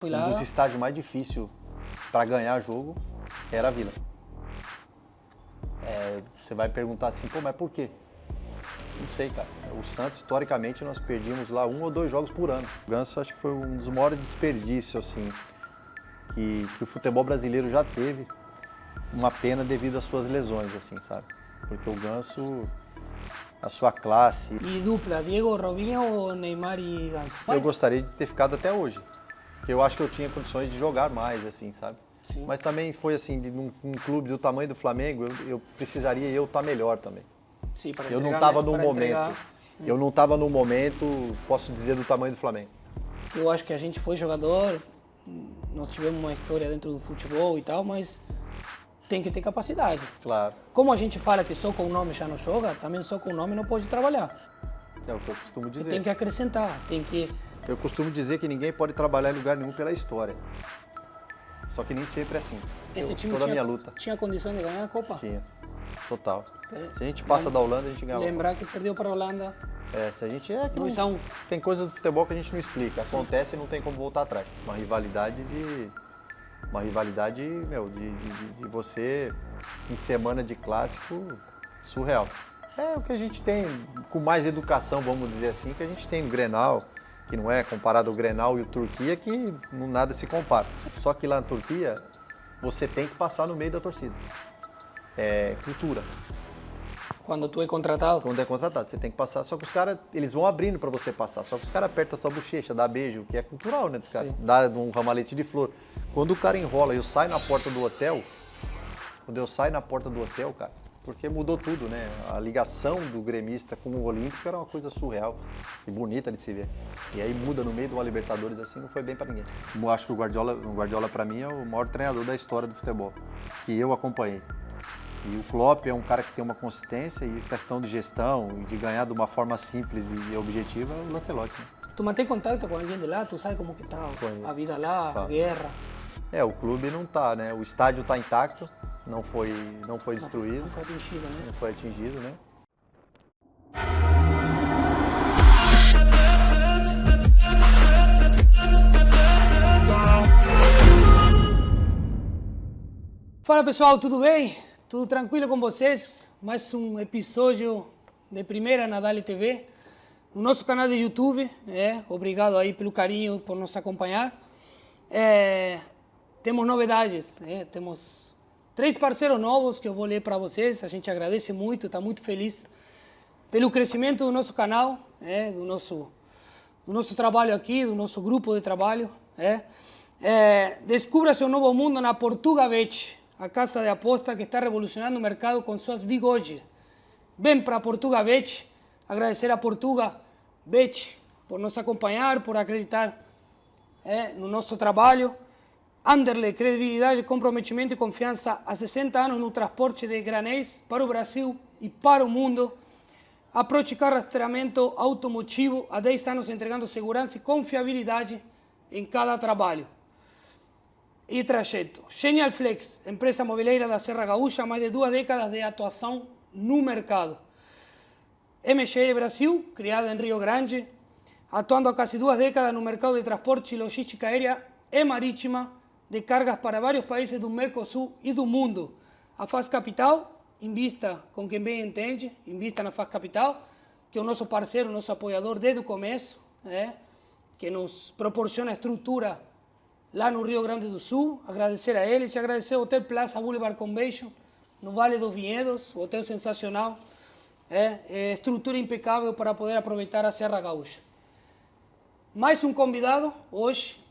Fui lá. Um dos estádios mais difíceis para ganhar jogo era a Vila. Você vai perguntar assim, pô, mas por quê? Não sei, cara. O Santos, historicamente, nós perdíamos lá 1 ou 2 jogos por ano. O Ganso, acho que foi um dos maiores desperdícios, assim, que o futebol brasileiro já teve. Uma pena devido às suas lesões, assim, sabe? Porque o Ganso, a sua classe... E dupla, Diego, Robinho ou Neymar e Ganso? Eu gostaria de ter ficado até hoje. Porque eu acho que eu tinha condições de jogar mais, assim, sabe? Sim. Mas também foi assim, num clube do tamanho do Flamengo, eu precisaria eu estar melhor também. Sim, para Eu não entregar, estava no para momento. entregar. Eu não estava no momento, posso dizer, do tamanho do Flamengo. Eu acho que a gente foi jogador, nós tivemos uma história dentro do futebol e tal, mas tem que ter capacidade. Claro. Como a gente fala que só com o nome já não joga, também só com o nome não pode trabalhar. É o que eu costumo dizer. Tem que acrescentar, tem que... Eu costumo dizer que ninguém pode trabalhar em lugar nenhum pela história. Só que nem sempre é assim. Esse time Toda a minha luta. tinha condição de ganhar a Copa. Tinha. Total. Se a gente passa da Holanda, a gente ganha a Copa. Lembrar que perdeu para a Holanda. Se a gente 2-1. Tem coisas do futebol que a gente não explica. Acontece e não tem como voltar atrás. Uma rivalidade, meu, de você em semana de clássico surreal. É o que a gente tem com mais educação, vamos dizer assim, que a gente tem no Grenal, que não é comparado ao Grenal e o Turquia, que nada se compara. Só que lá na Turquia, você tem que passar no meio da torcida. É cultura. Quando tu é contratado. Quando é contratado, você tem que passar. Só que os caras, eles vão abrindo para você passar. Só que os caras apertam a sua bochecha, dá beijo, que é cultural, né, dos caras. Dá um ramalhete de flor. Quando o cara enrola e eu saio na porta do hotel, cara, porque mudou tudo, né? A ligação do gremista com o Olímpico era uma coisa surreal e bonita de se ver. E aí muda no meio de uma Libertadores assim, não foi bem para ninguém. Eu acho que o Guardiola para mim é o maior treinador da história do futebol, que eu acompanhei. E o Klopp é um cara que tem uma consistência e questão de gestão e de ganhar de uma forma simples e objetiva, é o Lancelotti. Né? Tu mantém contato com alguém de lá? Tu sabe como que tá a vida lá, a guerra? O clube não tá, né? O estádio tá intacto, não foi destruído. Não foi atingido, né? Não foi atingido, né? Fala pessoal, tudo bem? Tudo tranquilo com vocês? Mais um episódio de Primeira na Dali TV, no nosso canal de YouTube. Obrigado aí pelo carinho, por nos acompanhar. Temos novidades, temos 3 parceiros novos que eu vou ler para vocês. A gente agradece muito, está muito feliz pelo crescimento do nosso canal, do nosso trabalho aqui, do nosso grupo de trabalho. Descubra seu novo mundo na Portugabet, a casa de aposta que está revolucionando o mercado com suas big odds. Vem para a Portugabet, agradecer a Portugabet por nos acompanhar, por acreditar no nosso trabalho. Anderle, credibilidade, comprometimento e confiança há 60 anos no transporte de granéis para o Brasil e para o mundo. A Proticar Rastreamento Automotivo, há 10 anos entregando segurança e confiabilidade em cada trabalho e trajeto. Genial Flex, empresa mobileira da Serra Gaúcha, mais de 2 décadas de atuação no mercado. MGL Brasil, criada em Rio Grande, atuando há quase 2 décadas no mercado de transporte e logística aérea e marítima de cargas para vários países do Mercosul e do mundo. A Faz Capital, invista com quem bem entende, invista na Faz Capital, que é o nosso parceiro, nosso apoiador desde o começo, que nos proporciona estrutura lá no Rio Grande do Sul. Agradecer a eles e agradecer ao Hotel Plaza Boulevard Convention, no Vale dos Vinhedos, hotel sensacional, estrutura impecável para poder aproveitar a Serra Gaúcha. Mais um convidado hoje,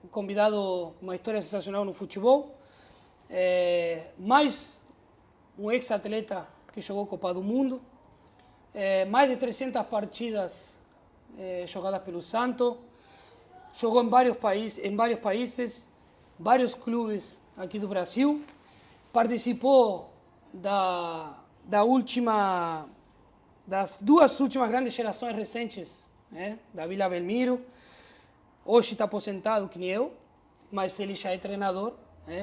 um convidado com uma história sensacional no futebol, mais um ex-atleta que jogou Copa do Mundo, mais de 300 partidas jogadas pelo Santos, jogou em vários países, vários clubes aqui do Brasil, participou das 2 últimas grandes gerações recentes, da Vila Belmiro. Hoje está aposentado, que nem eu, mas ele já é treinador,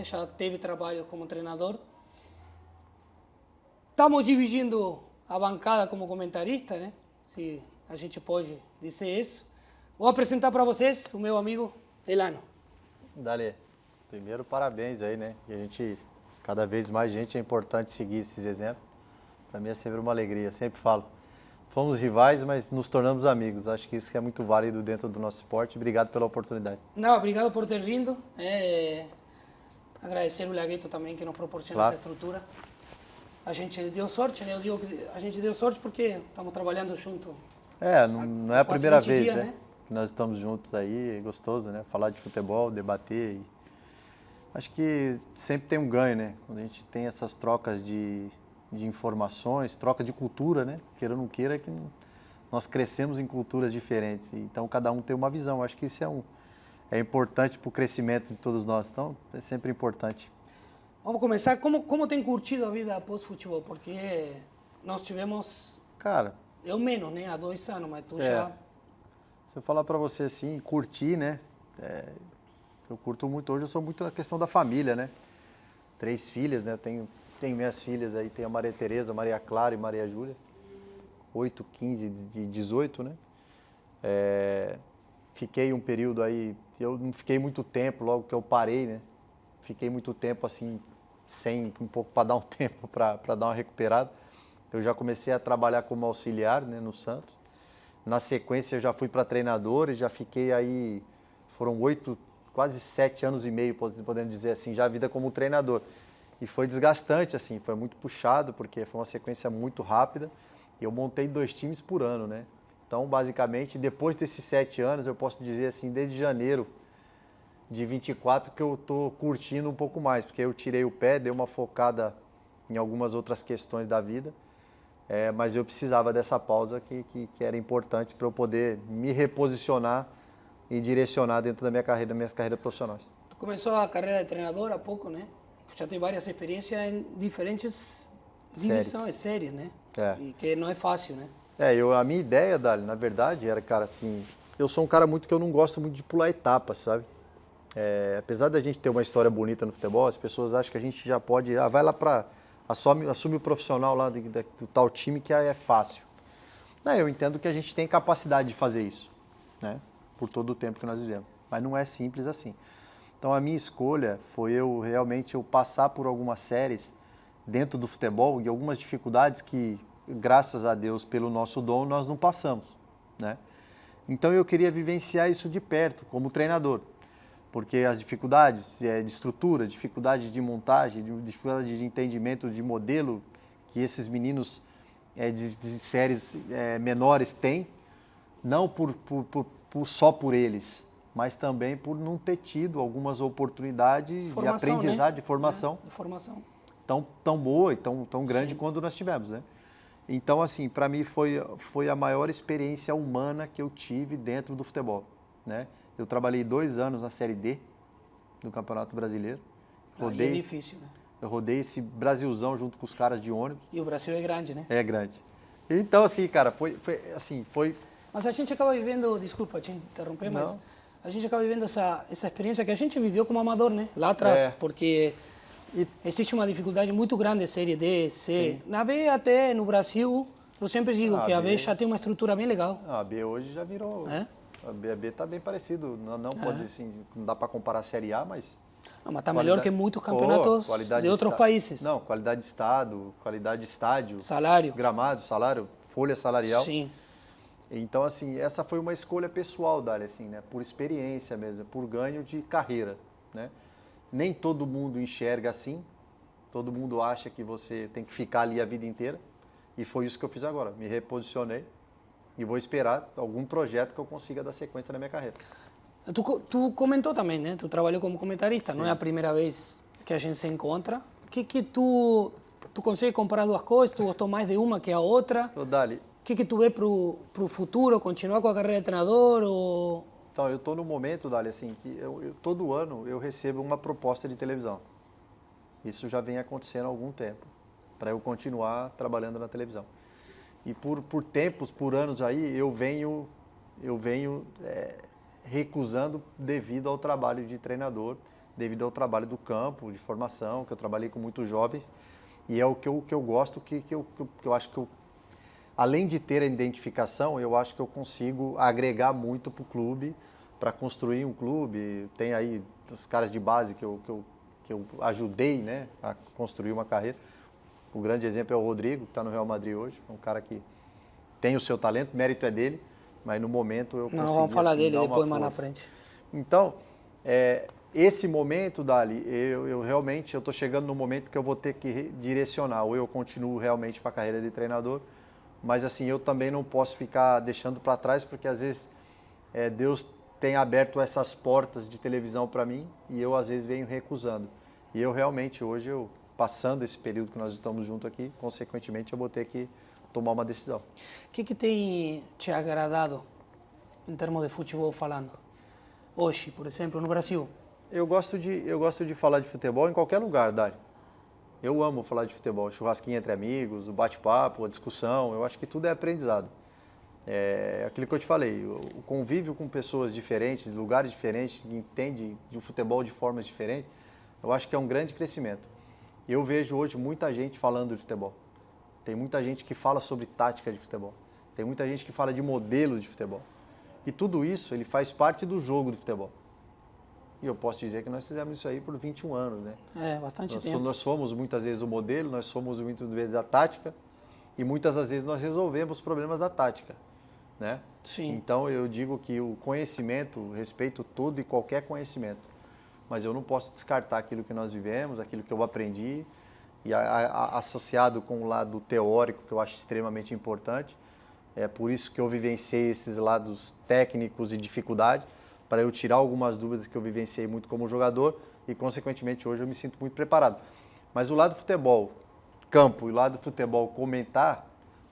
já teve trabalho como treinador. Estamos dividindo a bancada como comentarista, se a gente pode dizer isso. Vou apresentar para vocês o meu amigo Elano. Dali, primeiro parabéns aí, né? E a gente, cada vez mais gente, é importante seguir esses exemplos. Para mim é sempre uma alegria, sempre falo. Fomos rivais, mas nos tornamos amigos. Acho que isso que é muito válido dentro do nosso esporte. Obrigado pela oportunidade. Não, obrigado por ter vindo. Agradecer o Lagueto também que nos proporciona Claro. essa estrutura. A gente deu sorte, né? Eu digo que a gente deu sorte porque estamos trabalhando junto. Não é a Quase primeira 20 vez, dias, né? né? Que nós estamos juntos aí, é gostoso, né? Falar de futebol, debater. Acho que sempre tem um ganho, né? Quando a gente tem essas trocas de informações, troca de cultura, né? Queira ou não queira, que nós crescemos em culturas diferentes. Então, cada um tem uma visão. Acho que isso é importante para o crescimento de todos nós. Então, é sempre importante. Vamos começar. Como tem curtido a vida após futebol? Porque nós tivemos, Cara, eu menos, né? Há 2 anos, mas tu É. já... se eu falar para você assim, curtir, né? Eu curto muito. Hoje eu sou muito na questão da família, né? 3 filhas, né? Tenho minhas filhas aí, tem a Maria Tereza, Maria Clara e Maria Júlia. 8, 15 e 18, né? Fiquei um período aí, eu não fiquei muito tempo, logo que eu parei, né? Fiquei muito tempo assim, um pouco para dar um tempo para dar uma recuperada. Eu já comecei a trabalhar como auxiliar, né, no Santos. Na sequência eu já fui para treinador e já fiquei aí, foram 8, quase 7 anos e meio, podendo dizer assim, já a vida como treinador. E foi desgastante, assim, foi muito puxado, porque foi uma sequência muito rápida. E eu montei 2 times por ano, né? Então, basicamente, depois desses 7 anos, eu posso dizer assim, desde janeiro de 24 que eu tô curtindo um pouco mais, porque eu tirei o pé, dei uma focada em algumas outras questões da vida. Mas eu precisava dessa pausa que era importante para eu poder me reposicionar e direcionar dentro da minha carreira, das minhas carreiras profissionais. Tu começou a carreira de treinador há pouco, né? Já tem várias experiências em diferentes divisões, séries, né? E que não é fácil, né? A minha ideia, Dali, na verdade, era, cara, assim, eu sou um cara muito que eu não gosto muito de pular etapas, sabe? Apesar da gente ter uma história bonita no futebol, as pessoas acham que a gente já pode, vai lá para assume o profissional lá do tal time que é fácil. Não, eu entendo que a gente tem capacidade de fazer isso, né? Por todo o tempo que nós vivemos. Mas não é simples assim. Então a minha escolha foi eu passar por algumas séries dentro do futebol e algumas dificuldades que, graças a Deus, pelo nosso dom, nós não passamos, né? Então eu queria vivenciar isso de perto, como treinador. Porque as dificuldades de estrutura, dificuldade de montagem, dificuldade de entendimento de modelo que esses meninos de séries menores têm, não só por eles, mas também por não ter tido algumas oportunidades de aprendizagem, né? de formação, De formação. tão boa e tão grande Sim. quando nós tivemos, né? Então, assim, para mim foi a maior experiência humana que eu tive dentro do futebol, né? Eu trabalhei 2 anos na Série D do Campeonato Brasileiro. É difícil, né? Eu rodei esse Brasilzão junto com os caras de ônibus. E o Brasil é grande, né? É grande. Então, assim, cara, foi. Mas a gente acaba vivendo, desculpa te interromper, mas Não. a gente acaba vivendo essa experiência que a gente viveu como amador, né? Lá atrás, porque existe uma dificuldade muito grande, Série D, C. Na B, até no Brasil, eu sempre digo que a B já tem uma estrutura bem legal. A B hoje já virou. A B tá bem parecido. Não pode, assim, não dá para comparar a Série A, mas. Não, mas está melhor que muitos campeonatos de outros países. Não, qualidade de estado, qualidade de estádio. Salário. Gramado, salário, folha salarial. Sim. Então, assim, essa foi uma escolha pessoal, Dália, assim, né? Por experiência mesmo, por ganho de carreira, né? Nem todo mundo enxerga assim, todo mundo acha que você tem que ficar ali a vida inteira. E foi isso que eu fiz agora, me reposicionei e vou esperar algum projeto que eu consiga dar sequência na minha carreira. Tu comentou também, né? Tu trabalhou como comentarista, Sim. Não é a primeira vez que a gente se encontra. Que tu consegue comparar 2 coisas? Tu gostou mais de uma que a outra? Dali. O que tu vê pro futuro? Continuar com a carreira de treinador ou... Então, eu estou no momento, Dali, assim, que todo ano eu recebo uma proposta de televisão. Isso já vem acontecendo há algum tempo, para eu continuar trabalhando na televisão. E por tempos, por anos aí, eu venho recusando devido ao trabalho de treinador, devido ao trabalho do campo, de formação, que eu trabalhei com muitos jovens. E é o que eu gosto, que eu acho que além de ter a identificação, eu acho que eu consigo agregar muito para o clube, para construir um clube. Tem aí os caras de base que eu ajudei, né, a construir uma carreira. O grande exemplo é o Rodrigo, que está no Real Madrid hoje. É um cara que tem o seu talento, mérito é dele, mas no momento eu consegui, Não, vamos falar assim, dele dar uma depois mais na força. frente. Então, esse momento, Dali, eu realmente estou chegando no momento que eu vou ter que direcionar. Ou eu continuo realmente para a carreira de treinador, mas assim, eu também não posso ficar deixando para trás, porque às vezes Deus tem aberto essas portas de televisão para mim e eu às vezes venho recusando. E eu realmente hoje, passando esse período que nós estamos juntos aqui, consequentemente eu vou ter que tomar uma decisão. O que tem te agradado em termos de futebol falando? Hoje, por exemplo, no Brasil? Eu gosto de falar de futebol em qualquer lugar, Dário. Eu amo falar de futebol, churrasquinho entre amigos, o bate-papo, a discussão, eu acho que tudo é aprendizado. É aquilo que eu te falei, o convívio com pessoas diferentes, lugares diferentes, que entendem de futebol de formas diferentes, eu acho que é um grande crescimento. Eu vejo hoje muita gente falando de futebol. Tem muita gente que fala sobre tática de futebol. Tem muita gente que fala de modelo de futebol. E tudo isso, ele faz parte do jogo do futebol. E eu posso dizer que nós fizemos isso aí por 21 anos, né? Bastante tempo. Nós fomos muitas vezes o modelo, nós fomos muitas vezes a tática e muitas das vezes nós resolvemos os problemas da tática, né? Sim. Então eu digo que o conhecimento, respeito todo e qualquer conhecimento, mas eu não posso descartar aquilo que nós vivemos, aquilo que eu aprendi e associado com o lado teórico, que eu acho extremamente importante. É por isso que eu vivenciei esses lados técnicos e dificuldade, para eu tirar algumas dúvidas que eu vivenciei muito como jogador e, consequentemente, hoje eu me sinto muito preparado. Mas o lado do futebol, campo, e o lado do futebol comentar,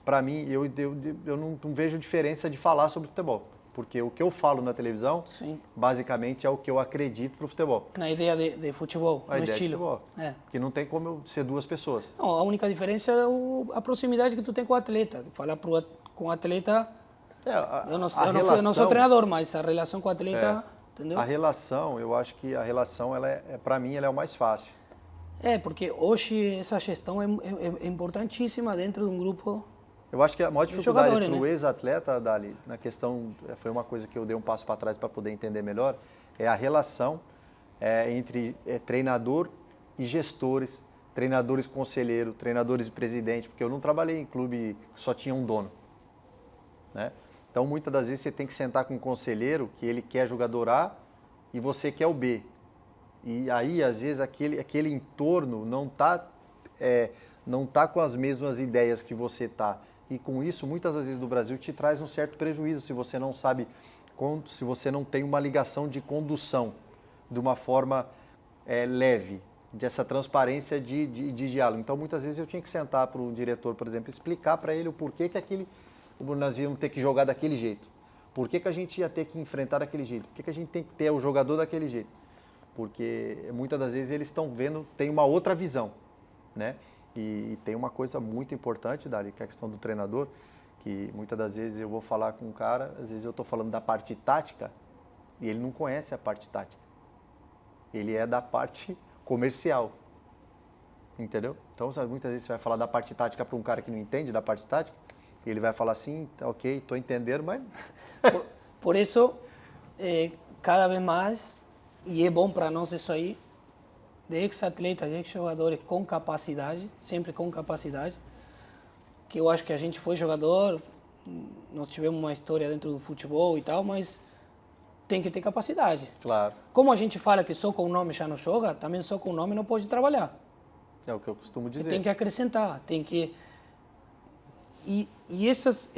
para mim, eu não vejo diferença de falar sobre futebol. Porque o que eu falo na televisão, Sim. basicamente, é o que eu acredito para o futebol. Na ideia de futebol, A no ideia estilo. de futebol. Que não tem como eu ser duas pessoas. Não, a única diferença é a proximidade que tu tem com o atleta. Falar com o atleta... Eu não sou treinador, mas a relação com o atleta, entendeu? A relação, eu acho que a relação, para mim, ela é o mais fácil. Porque hoje essa gestão é importantíssima dentro de um grupo. Eu acho que a maior dificuldade para o né? ex-atleta, Dali, na questão, foi uma coisa que eu dei um passo para trás para poder entender melhor, é a relação entre treinador e gestores, treinadores conselheiro, treinadores e presidente, porque eu não trabalhei em clube que só tinha um dono, né? Então, muitas das vezes, você tem que sentar com um conselheiro que ele quer jogador A e você quer o B. E aí, às vezes, aquele entorno não tá com as mesmas ideias que você tá. E com isso, muitas das vezes, do Brasil, te traz um certo prejuízo se você não sabe, se você não tem uma ligação de condução de uma forma leve, dessa transparência de diálogo. Então, muitas vezes, eu tinha que sentar para o diretor, por exemplo, explicar para ele o porquê que nós íamos ter que jogar daquele jeito. Por que a gente ia ter que enfrentar daquele jeito? Por que a gente tem que ter o jogador daquele jeito? Porque muitas das vezes eles estão vendo, tem uma outra visão, né? E tem uma coisa muito importante, Dali, que é a questão do treinador, que muitas das vezes eu vou falar com um cara, às vezes eu estou falando da parte tática e ele não conhece a parte tática. Ele é da parte comercial, entendeu? Então, muitas vezes você vai falar da parte tática para um cara que não entende da parte tática, e ele vai falar assim, ok, estou entendendo, mas... Por isso, cada vez mais, e é bom para nós isso aí, de ex-atletas, ex-jogadores com capacidade, sempre com capacidade, que eu acho que a gente foi jogador, nós tivemos uma história dentro do futebol e tal, mas tem que ter capacidade. Claro. Como a gente fala que só com o nome já não joga, também só com o nome não pode trabalhar. É o que eu costumo dizer. Tem que acrescentar, tem que... E esses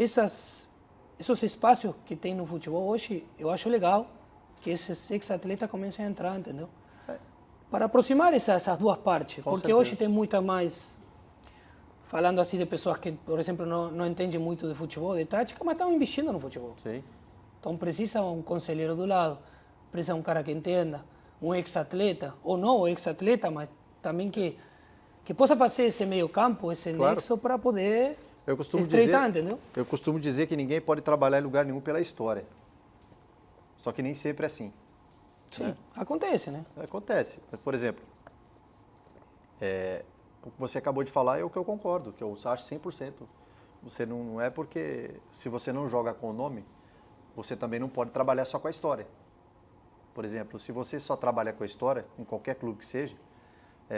espaços que tem no futebol hoje, eu acho legal que esses ex-atletas comecem a entrar, entendeu? Para aproximar essas duas partes. Com porque certeza. hoje tem muita mais... Falando assim de pessoas que, por exemplo, não entendem muito de futebol, de tática, mas estão investindo no futebol. Sim. Então precisa um conselheiro do lado, precisa um cara que entenda, um ex-atleta, ou não o ex-atleta, mas também que possa fazer esse meio campo, esse nexo para poder... estreitar, entendeu? Eu costumo dizer que ninguém pode trabalhar em lugar nenhum pela história. Só que nem sempre é assim. Sim, acontece, né? Acontece. Por exemplo, o que você acabou de falar é o que eu concordo, que eu acho 100%. Você não é porque, se você não joga com o nome, você também não pode trabalhar só com a história. Por exemplo, se você só trabalha com a história, em qualquer clube que seja,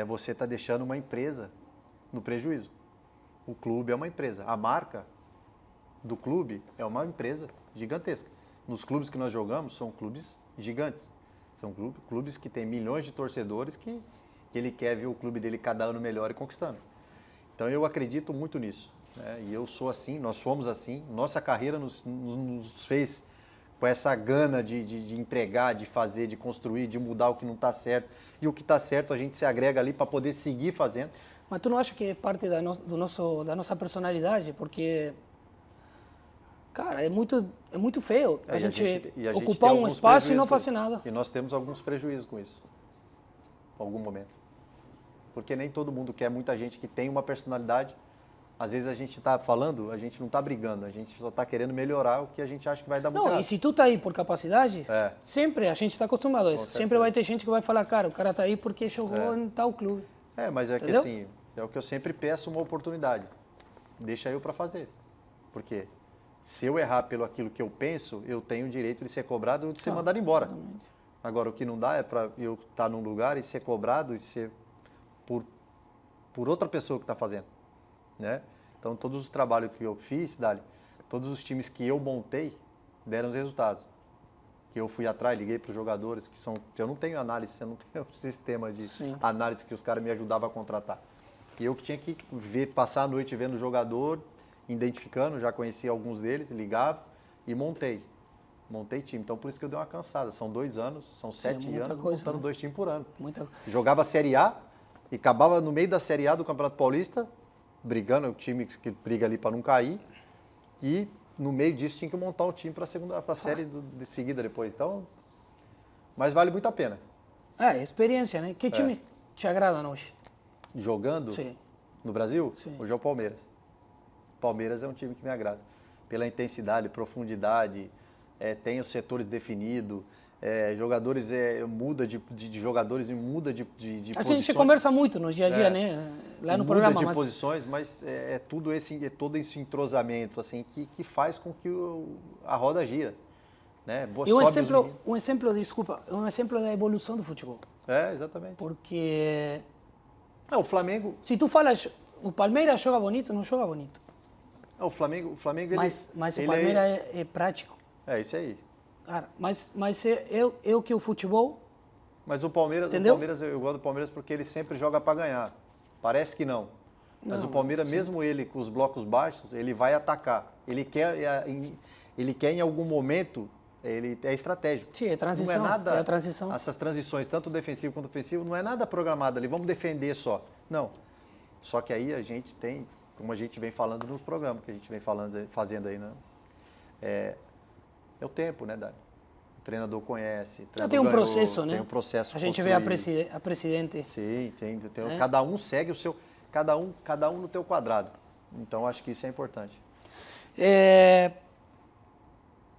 você está deixando uma empresa no prejuízo. O clube é uma empresa. A marca do clube é uma empresa gigantesca. Nos clubes que nós jogamos, são clubes gigantes. São clubes que têm milhões de torcedores que ele quer ver o clube dele cada ano melhor e conquistando. Então eu acredito muito nisso. Né? E eu sou assim, nós fomos assim. Nossa carreira nos fez com essa gana de entregar, de fazer, de construir, de mudar o que não está certo. E o que está certo a gente se agrega ali para poder seguir fazendo. Mas tu não acha que é parte da nossa personalidade? Porque, cara, é muito feio a gente ocupar um espaço e não fazer nada. E nós temos alguns prejuízos com isso, em algum momento. Porque nem todo mundo quer, muita gente que tem uma personalidade. Às vezes a gente está falando, a gente não está brigando, a gente só está querendo melhorar o que a gente acha que vai dar muito errado. E se tu tá aí por capacidade, sempre a gente está acostumado a isso. Sempre vai ter gente que vai falar, cara, o cara tá aí porque jogou em tal clube. Mas é entendeu? Que assim, é o que eu sempre peço, uma oportunidade. Deixa eu para fazer. Porque se eu errar pelo aquilo que eu penso, eu tenho o direito de ser cobrado ou de ser mandado embora. Exatamente. Agora, o que não dá é para eu estar num lugar e ser cobrado e ser por outra pessoa que está fazendo. Né? Então, todos os trabalhos que eu fiz, Dali, todos os times que eu montei deram os resultados. Que eu fui atrás, liguei para os jogadores, eu não tenho análise, eu não tenho sistema de análise que os caras me ajudavam a contratar. E eu que tinha que passar a noite vendo o jogador, identificando, já conhecia alguns deles, ligava e montei time. Então, por isso que eu dei uma cansada. São 2 anos, são 7 anos, montando 2 times por ano. Jogava a Série A e acabava no meio da Série A do Campeonato Paulista, brigando, o time que briga ali para não cair, e no meio disso tinha que montar um time para a série de seguida depois. Então, mas vale muito a pena. Experiência, né? Que time te agrada hoje? Jogando no Brasil? Sim. Hoje é o Palmeiras. Palmeiras é um time que me agrada. Pela intensidade, profundidade, tem os setores definidos, jogadores muda de jogadores e muda de posições. A gente conversa muito no dia a dia, né? Lá no programa. Muda de posições, mas todo esse entrosamento assim, que faz com que a roda gira. Né? E um exemplo da evolução do futebol. Exatamente. Porque... o Flamengo... Se tu falas, o Palmeiras joga bonito, não joga bonito. O Flamengo mas o Palmeiras é prático. Isso aí. Cara, mas eu que o futebol... Mas o Palmeiras, eu gosto do Palmeiras porque ele sempre joga para ganhar. Parece que não. Mas o Palmeiras, mesmo ele com os blocos baixos, ele vai atacar. Ele quer em algum momento, ele é estratégico. Sim, é transição. Não é nada, a transição. Essas transições, tanto defensivo quanto ofensivo, não é nada programado ali, vamos defender só. Não. Só que aí a gente tem, como a gente vem falando no programa, que a gente vem fazendo aí, né? É o tempo, né, Dani? O treinador conhece. Tem um processo, né? Tem um processo. A gente vê a presidente. Sim, tem. Cada um segue o seu. Cada um no teu quadrado. Então acho que isso é importante.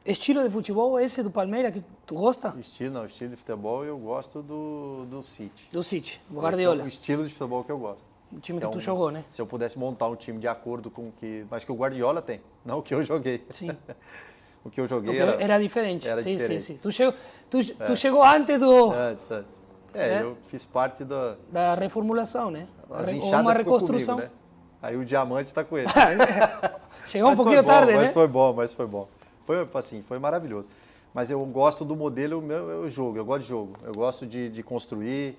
Estilo de futebol esse do Palmeiras que tu gosta? Estilo de futebol eu gosto do City. Do City, do Guardiola. É o estilo de futebol que eu gosto. O time que tu jogou, né? Se eu pudesse montar um time de acordo com o que... Mas que o Guardiola tem, não o que eu joguei. Sim. O que eu joguei era diferente. Diferente. Sim. Tu chegou antes do... Eu fiz parte da reformulação, né? Ou uma reconstrução. Comigo, né? Aí o diamante está com ele. Chegou um pouquinho tarde, né? Mas foi bom. Foi maravilhoso. Mas eu gosto do modelo, eu gosto de jogo. Eu gosto de construir.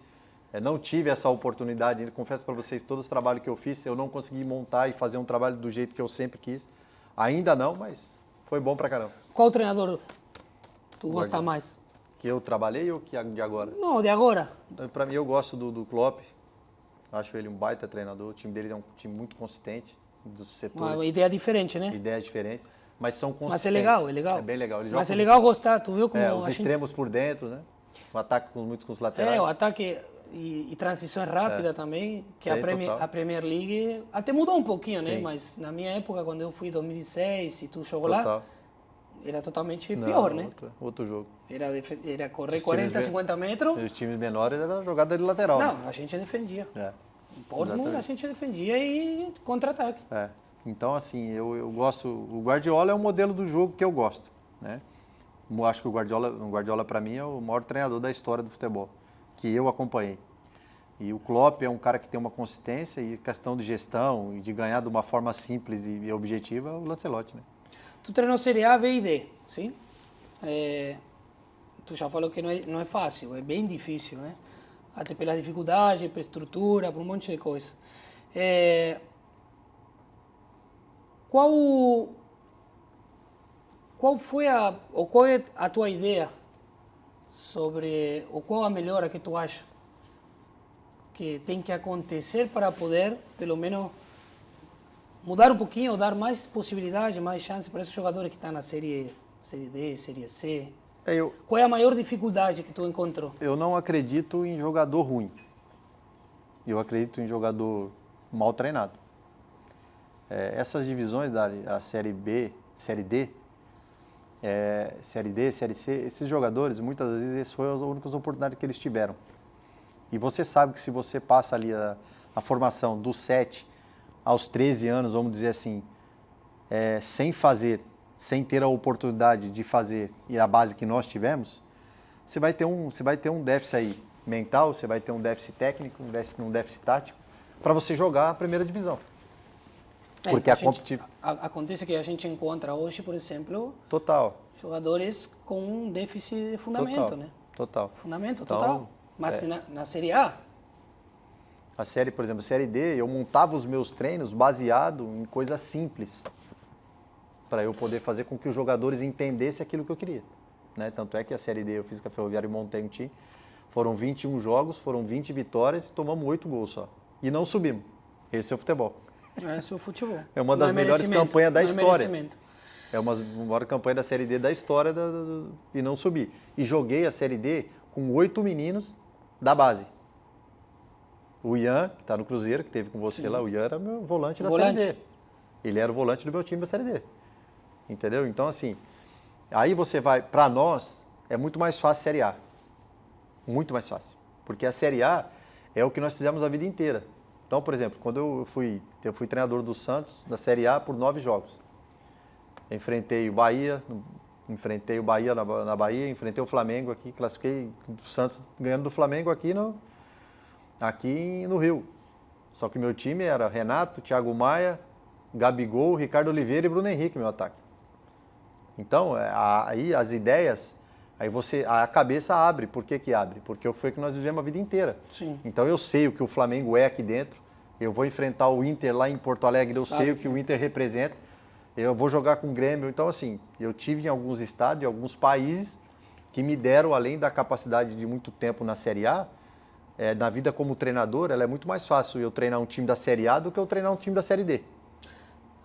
Não tive essa oportunidade, confesso para vocês, todos os trabalhos que eu fiz, eu não consegui montar e fazer um trabalho do jeito que eu sempre quis. Ainda não, mas foi bom pra caramba. Qual treinador tu gosta mais? Que eu trabalhei ou que de agora? Não, de agora. Para mim, eu gosto do Klopp. Acho ele um baita treinador. O time dele é um time muito consistente dos setores. Uma ideia diferente, né? Ideias diferentes, mas são consistentes. Mas é legal. É bem legal. Mas é legal gostar, tu viu como... os extremos por dentro, né? O ataque muito com os laterais. O ataque e transições rápidas também, que a Premier League até mudou um pouquinho, né? Mas na minha época, quando eu fui em 2006 e tu jogou lá, era totalmente pior, né? Outro jogo. Era correr 40, 50 metros. Os times menores era jogada de lateral. Não, né? a gente defendia. Em Portsmouth a gente defendia e contra-ataque. Então, assim, eu gosto... O Guardiola é um modelo do jogo que eu gosto, né? Eu acho que o Guardiola para mim é o maior treinador da história do futebol, que eu acompanhei. E o Klopp é um cara que tem uma consistência e questão de gestão e de ganhar de uma forma simples e objetiva, é o Lancelotti, né? Tu treinou Série A, B e D, sim? Tu já falou que não é fácil, é bem difícil, né? Até pela dificuldade, pela estrutura, por um monte de coisa. Qual é a tua ideia sobre, ou qual a melhora que tu acha que tem que acontecer para poder, pelo menos, mudar um pouquinho, ou dar mais possibilidade, mais chance para esses jogadores que estão na série D, Série C? Qual é a maior dificuldade que tu encontrou? Eu não acredito em jogador ruim. Eu acredito em jogador mal treinado. Essas divisões a Série B, Série D, Série D, Série C, esses jogadores, muitas vezes, essas foram as únicas oportunidades que eles tiveram. E você sabe que se você passa ali a formação dos 7 aos 13 anos, vamos dizer assim, sem ter a oportunidade de fazer e a base que nós tivemos, você vai ter um déficit aí mental, você vai ter um déficit técnico, um déficit tático para você jogar a primeira divisão. Porque acontece que a gente encontra hoje, por exemplo, jogadores com um déficit de fundamento, né? Total. Fundamento, total. Mas na Série A? A série, por exemplo, a Série D, eu montava os meus treinos baseado em coisas simples, para eu poder fazer com que os jogadores entendessem aquilo que eu queria. Né? Tanto é que a Série D eu fiz com a Ferroviária e montei um time, foram 21 jogos, foram 20 vitórias e tomamos 8 gols só. E não subimos. Esse é o futebol. Esse é o futebol. É uma das melhores campanhas da história. É uma maior campanha da Série D da história e não subi. E joguei a Série D com 8 meninos da base. O Ian, que está no Cruzeiro, que teve com você lá, o Ian era meu volante da Série D. Ele era o volante do meu time da Série D. Entendeu? Então, assim, aí você vai, para nós, é muito mais fácil a Série A. Muito mais fácil. Porque a Série A é o que nós fizemos a vida inteira. Então, por exemplo, quando eu fui treinador do Santos, da Série A, por 9 jogos. Enfrentei o Bahia na Bahia, enfrentei o Flamengo aqui, classifiquei o Santos ganhando do Flamengo aqui no Rio. Só que meu time era Renato, Thiago Maia, Gabigol, Ricardo Oliveira e Bruno Henrique, meu ataque. Então, aí as ideias, a cabeça abre. Por que abre? Porque foi o que nós vivemos a vida inteira. Sim. Então eu sei o que o Flamengo é aqui dentro, eu vou enfrentar o Inter lá em Porto Alegre, eu sei o que o Inter representa, eu vou jogar com o Grêmio. Então, assim, eu tive em alguns estados, em alguns países, que me deram, além da capacidade de muito tempo na Série A, na vida como treinador, ela é muito mais fácil eu treinar um time da Série A do que eu treinar um time da Série D.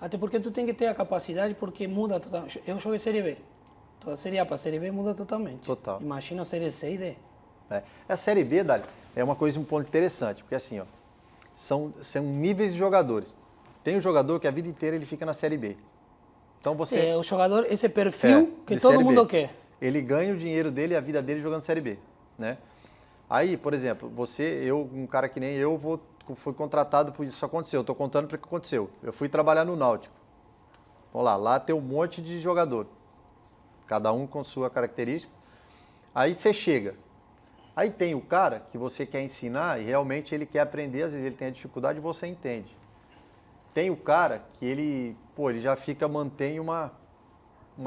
Até porque tu tem que ter a capacidade, porque muda totalmente. Eu joguei Série B. Toda Série A para Série B muda totalmente. Total. Imagina a Série C e D. A Série B, Dali, é um ponto interessante, porque assim, ó, são níveis de jogadores. Tem um jogador que a vida inteira ele fica na Série B. Então você... o jogador, esse perfil que todo mundo quer. Ele ganha o dinheiro dele e a vida dele jogando Série B, né? Aí, por exemplo, um cara que nem eu, fui contratado por isso aconteceu. Eu estou contando para o que aconteceu. Eu fui trabalhar no Náutico. Vamos lá tem um monte de jogador, cada um com sua característica. Aí você chega. Aí tem o cara que você quer ensinar e realmente ele quer aprender, às vezes ele tem a dificuldade e você entende. Tem o cara que ele já mantém uma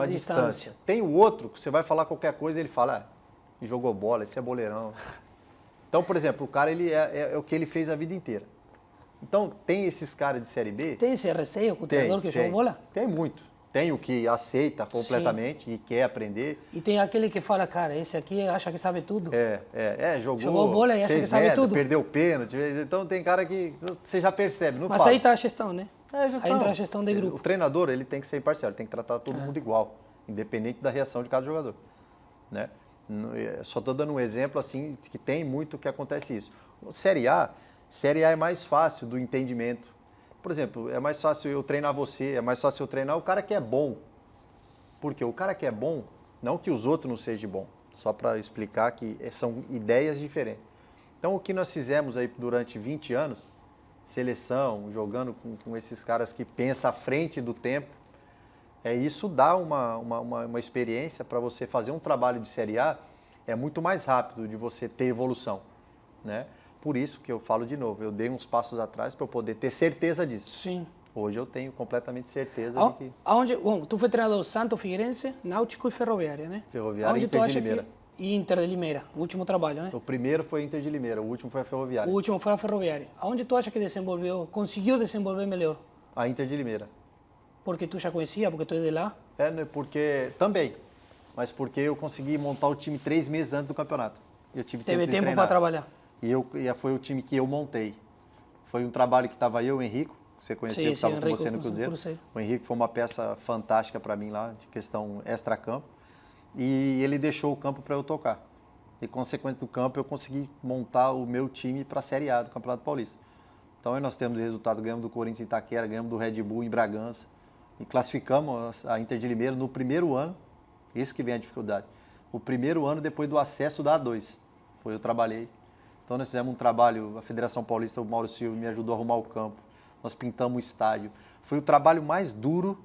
distância. Tem o outro que você vai falar qualquer coisa e ele fala, jogou bola, esse é boleirão. Então, por exemplo, o cara ele é o que ele fez a vida inteira. Então, tem esses caras de Série B... Tem esse receio com o treinador que jogou bola? Tem muito. Tem o que aceita completamente e quer aprender. E tem aquele que fala, cara, esse aqui acha que sabe tudo. Jogou bola e acha que sabe tudo. Perdeu o pênalti. Então, tem cara que você já percebe, não Mas fala. aí está a gestão, né? Aí entra a gestão de grupo. O treinador, ele tem que ser imparcial, ele tem que tratar todo mundo igual, independente da reação de cada jogador, né? Só estou dando um exemplo assim que tem muito que acontece isso. Série A é mais fácil do entendimento. Por exemplo, é mais fácil eu treinar você, é mais fácil eu treinar o cara que é bom. Porque o cara que é bom, não que os outros não sejam bons, só para explicar que são ideias diferentes. Então o que nós fizemos aí durante 20 anos, seleção, jogando com esses caras que pensam à frente do tempo, Isso dá uma experiência para você fazer um trabalho de Série A, é muito mais rápido de você ter evolução, né? Por isso que eu falo de novo, eu dei uns passos atrás para eu poder ter certeza disso. Sim. Hoje eu tenho completamente certeza de que... Bom, tu foi treinador Santos, Figueirense, Náutico e Ferroviária, né? Ferroviária e Inter de Limeira. E Inter de Limeira, o último trabalho, né? O primeiro foi Inter de Limeira, o último foi a Ferroviária. O último foi a Ferroviária. Aonde tu acha que conseguiu desenvolver melhor? A Inter de Limeira. Porque tu já conhecia, porque tu é de lá? Porque também, mas porque eu consegui montar o time 3 meses antes do campeonato. Eu tive Teve de tempo treinar. para trabalhar. E foi o time que eu montei. Foi um trabalho que estava eu e o Henrico, que você conheceu, que estava com você no Cruzeiro. O Henrico foi uma peça fantástica para mim lá, de questão extra-campo. E ele deixou o campo para eu tocar. E, consequente do campo, eu consegui montar o meu time para a Série A do Campeonato Paulista. Então, aí nós temos resultado, ganhamos do Corinthians em Itaquera, ganhamos do Red Bull em Bragança. E classificamos a Inter de Limeira no primeiro ano, isso que vem a dificuldade. O primeiro ano depois do acesso da A2. Foi eu trabalhei. Então, nós fizemos um trabalho, a Federação Paulista, o Mauro Silva me ajudou a arrumar o campo. Nós pintamos o estádio. Foi o trabalho mais duro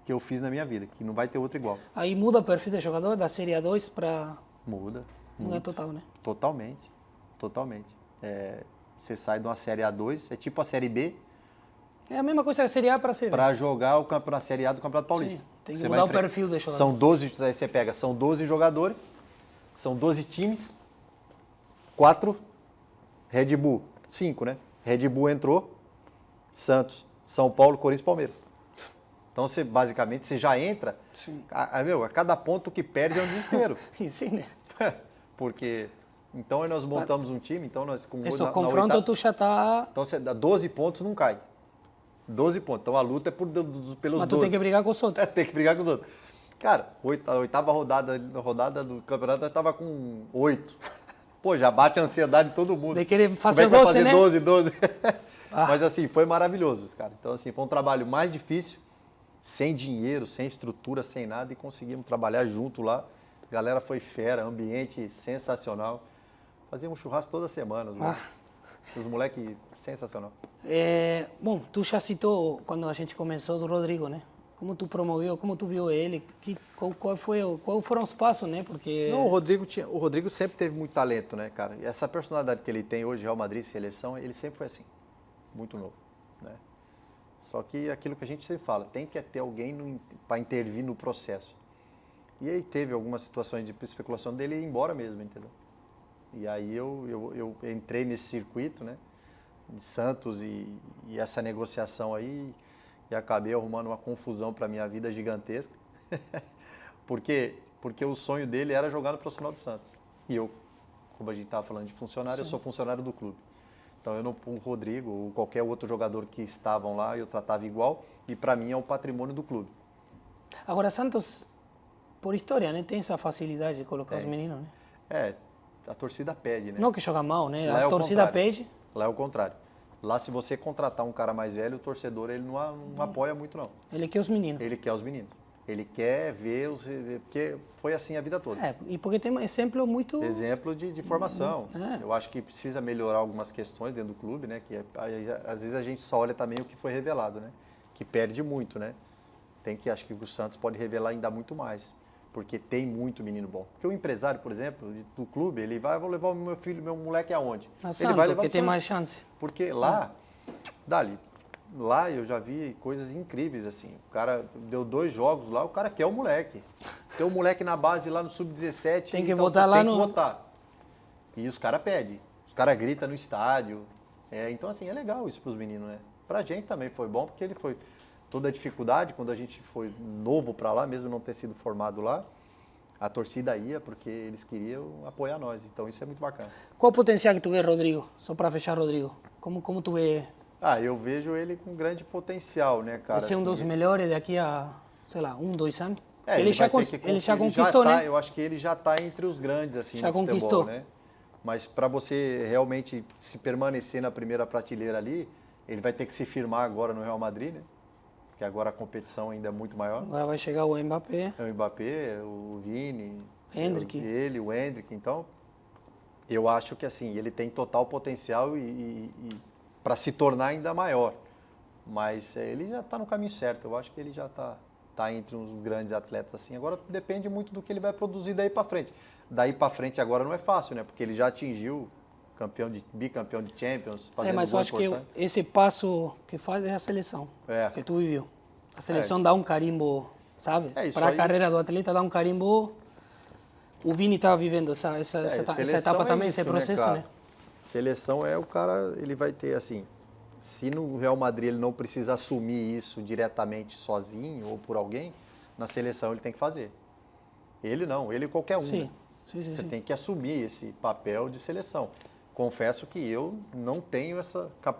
que eu fiz na minha vida, que não vai ter outro igual. Aí muda o perfil do jogador da Série A2 para... Muda total, né? Totalmente, totalmente. Você sai de uma Série A2, é tipo a Série B. É a mesma coisa que a Série A para a Série B. Para jogar o campeonato Série A do Campeonato Paulista. Sim, tem que mudar o perfil do jogador. São 12 jogadores, são 12 times, 4, Red Bull, 5, né? Red Bull entrou, Santos, São Paulo, Corinthians e Palmeiras. Então, basicamente, você já entra, a cada ponto que perde é um desespero. Sim, né? Porque, então, aí nós montamos um time, então nós... Esse confronto tu já está... Então, você dá 12 pontos, não cai. 12 pontos. Então, a luta é pelos 12. Mas tu tem que brigar com os outros. Tem que brigar com os outros. Cara, a oitava rodada do campeonato, nós estava com 8. Pô, já bate a ansiedade de todo mundo. De querer fazer 12, fazer né? 12. Ah. Mas, assim, foi maravilhoso, cara. Então, assim, foi um trabalho mais difícil, sem dinheiro, sem estrutura, sem nada, e conseguimos trabalhar junto lá. A galera foi fera, ambiente sensacional. Fazíamos churrasco toda semana. Os moleques, sensacional. Bom, tu já citou, quando a gente começou, do Rodrigo, né? Como tu promoveu, como tu viu ele, qual foram os passos, né? Porque... Não, o Rodrigo sempre teve muito talento, né, cara? E essa personalidade que ele tem hoje, Real Madrid, seleção, ele sempre foi assim, muito novo, né? Só que aquilo que a gente sempre fala, tem que ter alguém para intervir no processo. E aí teve algumas situações de especulação dele ir embora mesmo, entendeu? E aí eu entrei nesse circuito, né, de Santos e essa negociação aí, e acabei arrumando uma confusão para minha vida gigantesca. porque o sonho dele era jogar no profissional do Santos. E eu, como a gente estava falando de funcionário, eu sou funcionário do clube. Então, o Rodrigo ou qualquer outro jogador que estavam lá, eu tratava igual, e para mim é um patrimônio do clube. Agora, Santos, por história, né, tem essa facilidade de colocar os meninos, né? A torcida pede, né? Não que joga mal, né? Lá a torcida pede. Lá é o contrário. Lá, se você contratar um cara mais velho, o torcedor ele não apoia muito, não. Ele quer os meninos. Ele quer os meninos. Ele quer ver porque foi assim a vida toda. E porque tem um exemplo muito... Exemplo de formação. Eu acho que precisa melhorar algumas questões dentro do clube, né? Que às vezes a gente só olha também o que foi revelado, né? Que perde muito, né? Acho que o Santos pode revelar ainda muito mais. Porque tem muito menino bom. Porque o empresário, por exemplo, do clube, ele vai, vou levar o meu filho, meu moleque aonde? Ele vai levar porque tem mais chance. Porque lá, lá eu já vi coisas incríveis, assim. O cara deu 2 jogos lá, o cara quer o moleque. Tem um moleque na base lá no Sub-17. Tem que votar lá no... Tem que votar. E os caras pedem. Os caras gritam no estádio. Então, assim, é legal isso pros meninos, né? Pra gente também foi bom, porque ele foi... Toda a dificuldade, quando a gente foi novo para lá, mesmo não ter sido formado lá, a torcida ia porque eles queriam apoiar nós. Então isso é muito bacana. Qual o potencial que tu vê, Rodrigo? Só para fechar, Rodrigo. Como tu vê? Eu vejo ele com grande potencial, né, cara? Vai ser um dos melhores daqui a, sei lá, 1, 2 anos? Ele já conquistou, né? Eu acho que ele já está entre os grandes, assim, já no conquistou, futebol, né? Mas para você realmente se permanecer na primeira prateleira ali, ele vai ter que se firmar agora no Real Madrid, né? Porque agora a competição ainda é muito maior. Agora vai chegar o Mbappé. O Mbappé, o Vini, Hendrick. o Hendrick. Então, eu acho que assim, ele tem total potencial e para se tornar ainda maior. Mas ele já está no caminho certo. Eu acho que ele já está tá entre uns grandes atletas assim. Agora depende muito do que ele vai produzir daí para frente. Daí para frente agora não é fácil, né? Porque ele já atingiu bicampeão de Champions, fazendo mas eu gol acho que importante. esse passo que faz é a seleção, que tu viveu. A seleção dá um carimbo, sabe? Para a carreira do atleta dá um carimbo. O Vini estava vivendo essa etapa também, esse processo, né? Seleção é o cara, ele vai ter assim, se no Real Madrid ele não precisa assumir isso diretamente sozinho ou por alguém, na seleção ele tem que fazer. Ele não, ele qualquer um. Sim. Né? Sim. Você tem que assumir esse papel de seleção. Confesso que eu não tenho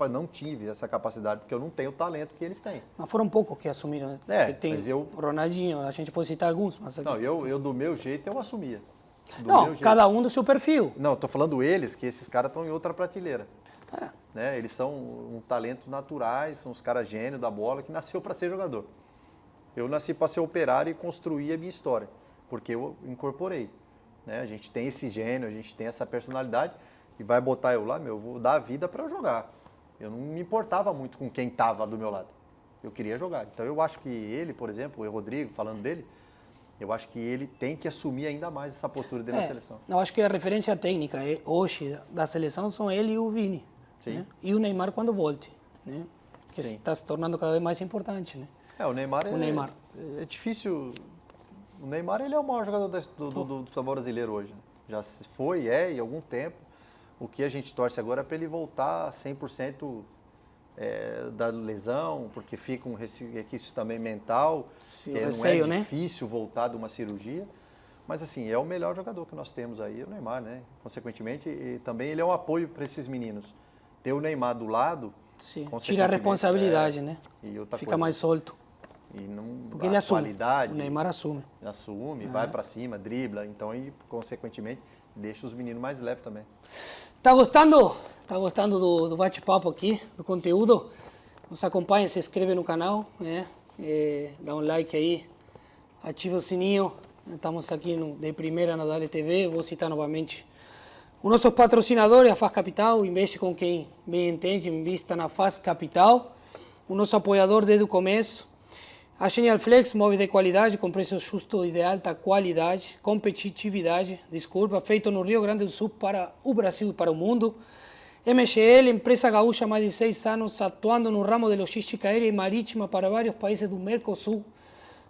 não tive essa capacidade, porque eu não tenho o talento que eles têm. Mas foram poucos que assumiram. Né? Tem mas eu... Ronaldinho, a gente pode citar alguns. Mas não, eu do meu jeito eu assumia. Cada um do seu perfil. Não, estou falando eles, que esses caras estão em outra prateleira. Né? Eles são talentos naturais, são os caras gênios da bola que nasceu para ser jogador. Eu nasci para ser operário e construir a minha história, porque eu incorporei. Né? A gente tem esse gênio, a gente tem essa personalidade e vai botar eu lá, eu vou dar a vida para eu jogar. Eu não me importava muito com quem estava do meu lado. Eu queria jogar. Então eu acho que ele, por exemplo, o Rodrigo, falando dele, eu acho que ele tem que assumir ainda mais essa postura dele na seleção. Eu acho que a referência técnica hoje da seleção são ele e o Vini. Sim. Né? E o Neymar quando volte, né? Que está se tornando cada vez mais importante. Né? O Neymar é difícil. O Neymar ele é o maior jogador do futebol brasileiro hoje. Né? Já foi, e há algum tempo. O que a gente torce agora é para ele voltar 100% da lesão, porque fica um resquício também mental. Sim, que receio, não é difícil voltar de uma cirurgia. Mas assim, é o melhor jogador que nós temos aí, o Neymar, né? Consequentemente, e também ele é um apoio para esses meninos. Ter o Neymar do lado... Sim, tira a responsabilidade, né? E outra fica coisa, mais solto. E não, porque ele assume. O Neymar assume. Assume, vai para cima, dribla. Então, aí, consequentemente, deixa os meninos mais leves também. Tá gostando? Tá gostando do bate-papo aqui, do conteúdo? Nos acompanha, se inscreve no canal, né? Dá um like aí, ativa o sininho. Estamos aqui de primeira na Dale TV. Vou citar novamente os nossos patrocinadores, a Faz Capital. Investe com quem bem entende, invista na Faz Capital. O nosso apoiador desde o começo, a Genial Flex, móveis de qualidade, com preço justo e de alta qualidade, competitividade, feito no Rio Grande do Sul para o Brasil e para o mundo. MGL, empresa gaúcha há mais de 6 anos, atuando no ramo de logística aérea e marítima para vários países do Mercosul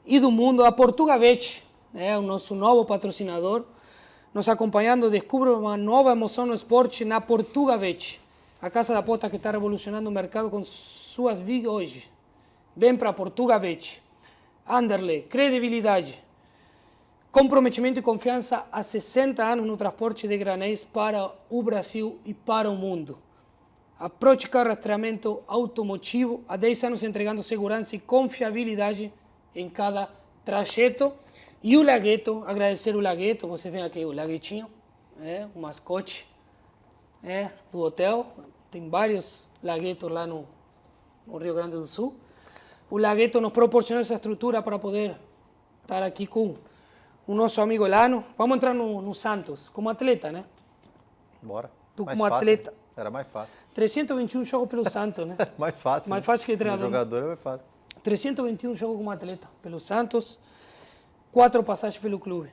e do mundo. A Portugabet, o nosso novo patrocinador, nos acompanhando. Descubra uma nova emoção no esporte na Portugabet, a casa de apostas que está revolucionando o mercado com suas VIG hoje. Vem para Portugabet. Anderle, credibilidade, comprometimento e confiança há 60 anos no transporte de granéis para o Brasil e para o mundo. A Proticar Rastreamento Automotivo, há 10 anos entregando segurança e confiabilidade em cada trajeto. E o Lagueto, agradecer o Lagueto, você vem aqui, o Laguetinho, o mascote do hotel. Tem vários Laguetos lá no Rio Grande do Sul. O Lagueto nos proporcionou essa estrutura para poder estar aqui com o nosso amigo Elano. Vamos entrar no Santos, como atleta, né? Bora. Tu como atleta. Era mais fácil. 321 jogos pelo Santos, né? Mais fácil. Mais fácil que treinador. Jogador é mais fácil. 321 jogos como atleta pelo Santos, 4 passagens pelo clube,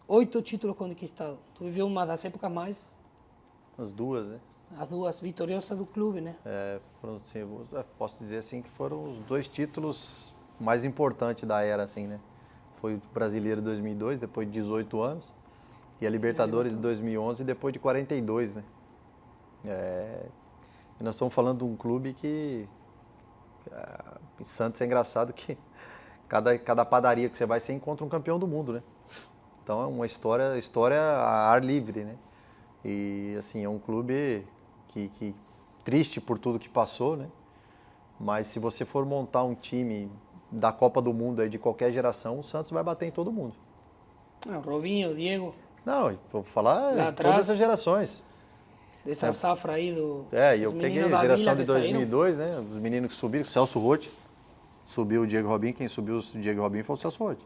8 títulos conquistados. Tu viveu uma das épocas mais... As duas, né? As duas vitoriosas do clube, né? Posso dizer assim que foram os 2 títulos mais importantes da era, assim, né? Foi o Brasileiro 2002, depois de 18 anos, e a Libertadores de 2011, depois de 42, né? E nós estamos falando de um clube que... Em Santos é engraçado que cada padaria que você vai, você encontra um campeão do mundo, né? Então é uma história a ar livre, né? E assim, é um clube que triste por tudo que passou, né? Mas se você for montar um time da Copa do Mundo aí de qualquer geração, o Santos vai bater em todo mundo. Robinho, Diego. Não, vou falar lá atrás, todas as gerações. Dessa safra aí do... E eu peguei a geração de 2002, né? Os meninos que subiram, o Celso Roth, subiu o Diego Robinho, quem subiu o Diego Robinho foi o Celso Roth.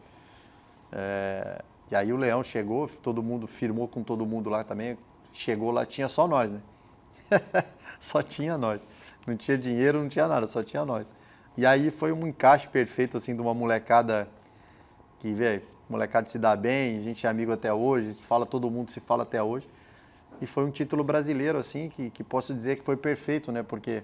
E aí o Leão chegou, todo mundo firmou com todo mundo lá também, chegou lá, tinha só nós, né? Só tinha nós. Não tinha dinheiro, não tinha nada, só tinha nós. E aí foi um encaixe perfeito, assim, de uma molecada que, velho, molecada se dá bem, a gente é amigo até hoje, todo mundo se fala até hoje. E foi um título brasileiro, assim, que posso dizer que foi perfeito, né? Porque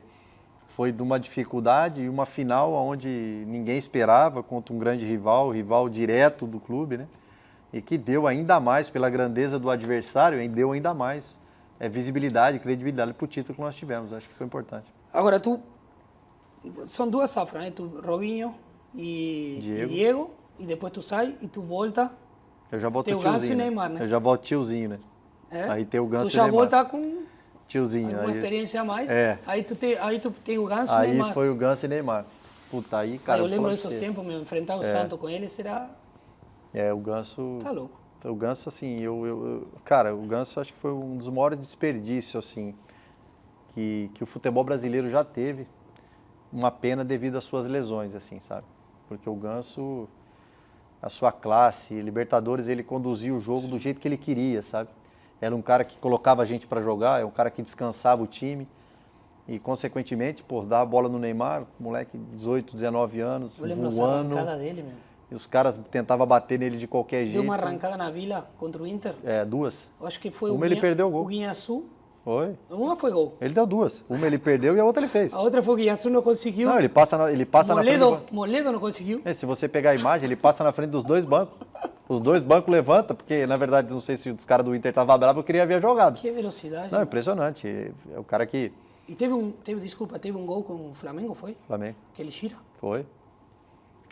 foi de uma dificuldade e uma final onde ninguém esperava, contra um grande rival direto do clube, né? E que deu ainda mais, pela grandeza do adversário, deu ainda mais visibilidade, credibilidade para o título que nós tivemos. Acho que foi importante. Agora, são duas safras, né? Tu, Robinho e Diego, e depois tu sai e tu volta. Eu já volto teu tiozinho, Ganso e Neymar, né? Eu já volto tiozinho, né? É? Aí tem o Ganso tu já e Neymar. volta com tiozinho. alguma experiência a mais. É. Aí tu tem o Ganso e Aí Neymar. Aí foi o Ganso e Neymar. Puta, aí, cara... eu lembro desses tempos, enfrentar o Santos com ele será... o Ganso... Tá louco. O Ganso, assim, cara, o Ganso acho que foi um dos maiores desperdícios, assim, que o futebol brasileiro já teve. Uma pena devido às suas lesões, assim, sabe? Porque o Ganso, a sua classe, Libertadores, ele conduzia o jogo do jeito que ele queria, sabe? Era um cara que colocava a gente para jogar, é um cara que descansava o time e, consequentemente, dá a bola no Neymar, moleque de 18, 19 anos, eu lembro voando. essa arrancada dele, meu. E os caras tentavam bater nele de qualquer jeito. Deu uma arrancada na Vila contra o Inter. Duas. Eu acho que foi Uma ele perdeu o gol. O Guinhaçu. Foi. Uma foi gol. Ele deu duas. Uma ele perdeu e a outra ele fez. A outra foi o Guinhaçu, não conseguiu. Não, ele passa na frente. Moledo não conseguiu. Se você pegar a imagem, ele passa na frente dos dois bancos. Os dois bancos levantam, porque, na verdade, não sei se os caras do Inter estavam bravos, eu queria ver a jogada. Que velocidade. Não, impressionante. É o cara que... E teve um gol com o Flamengo, foi? Flamengo. Que ele tira. Foi.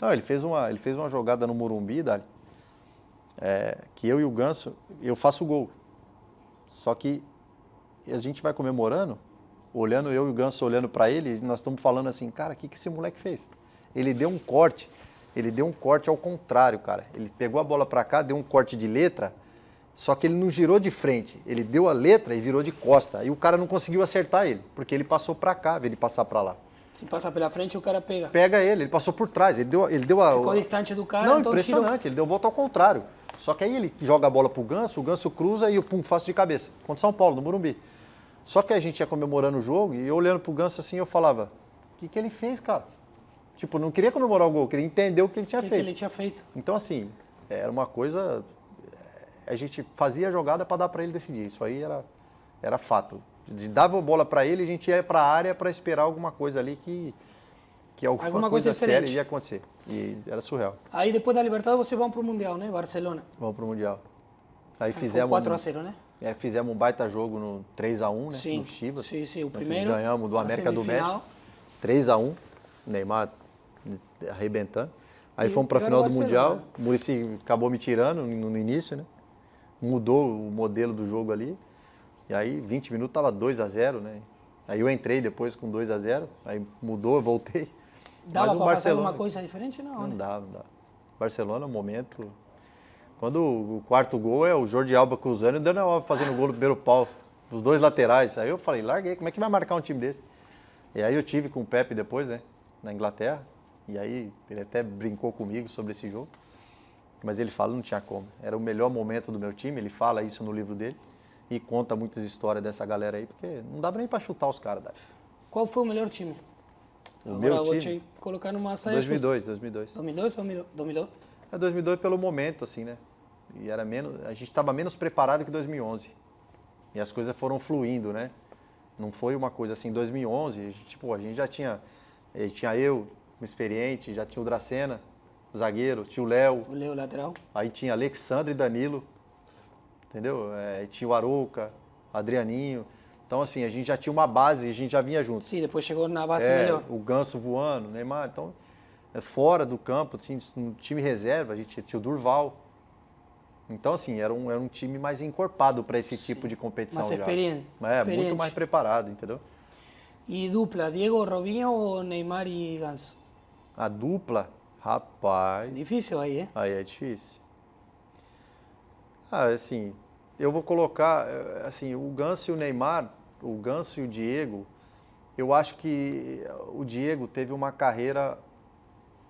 Não, ele fez uma jogada no Morumbi, Dali, que eu e o Ganso, eu faço o gol. Só que a gente vai comemorando, olhando eu e o Ganso olhando para ele, e nós estamos falando assim, cara, o que esse moleque fez? Ele deu um corte ao contrário, cara. Ele pegou a bola para cá, deu um corte de letra, só que ele não girou de frente. Ele deu a letra e virou de costa. E o cara não conseguiu acertar ele, porque ele passou para cá, ao invés de passar para lá. Se passa pela frente, o cara pega. Pega ele passou por trás. Ele deu a... Ficou distante do cara, não, então impressionante, ele deu volta ao contrário. Só que aí ele joga a bola pro Ganso, o Ganso cruza e o pum, fácil de cabeça. Contra São Paulo, no Morumbi. Só que a gente ia comemorando o jogo e eu olhando pro Ganso assim, eu falava, o que ele fez, cara? Tipo, não queria comemorar o gol, queria entender o que ele tinha feito. O que ele tinha feito. Então, assim, era uma coisa... A gente fazia a jogada para dar para ele decidir. Isso aí era fato. Dava a bola para ele, a gente ia para a área para esperar alguma coisa ali que alguma coisa séria ia acontecer. E era surreal. Aí depois da Libertadores vocês vão para o Mundial, né? Barcelona. Vamos para o Mundial. Aí fizemos 4-0, né? Fizemos um baita jogo no 3-1, né? Sim, no Chivas. Sim, o primeiro. Ganhamos do América do México. 3-1. Neymar arrebentando. Aí fomos para a final do Mundial. O Muricy acabou me tirando no início, né? Mudou o modelo do jogo ali. E aí, 20 minutos, estava 2-0, né? Aí eu entrei depois com 2-0, aí mudou, eu voltei. Dava para fazer alguma coisa diferente? Não dava. Barcelona, momento... Quando o quarto gol é o Jordi Alba cruzando e o Daniel Alves fazendo o gol no primeiro pau, os dois laterais. Aí eu falei, larguei, como é que vai marcar um time desse? E aí eu tive com o Pepe depois, né, na Inglaterra, e aí ele até brincou comigo sobre esse jogo, mas ele fala, não tinha como. Era o melhor momento do meu time, ele fala isso no livro dele. E conta muitas histórias dessa galera aí, porque não dava nem para chutar os caras. Qual foi o melhor time? O meu time? Vou te colocar numa saia 2002. 2002 ou 2002? 2002 pelo momento, assim, né? E era a gente estava menos preparado que 2011. E as coisas foram fluindo, né? Não foi uma coisa assim, 2011, a gente já tinha eu, um experiente, já tinha o Dracena, o zagueiro, tinha o Léo. O Léo lateral. Aí tinha Alexandre e Danilo. Entendeu? Tinha o Arouca, Adrianinho. Então, assim, a gente já tinha uma base e a gente já vinha junto. Sim, depois chegou na base melhor. O Ganso voando, Neymar. Então, fora do campo, tinha um time reserva, a gente tinha o Durval. Então, assim, era um time mais encorpado para esse tipo de competição. Mais experiente. Muito mais preparado, entendeu? E dupla, Diego, Robinho ou Neymar e Ganso? A dupla, rapaz... Difícil aí, hein? Aí é difícil. Assim, eu vou colocar, assim, o Ganso e o Neymar, o Ganso e o Diego, eu acho que o Diego teve uma carreira,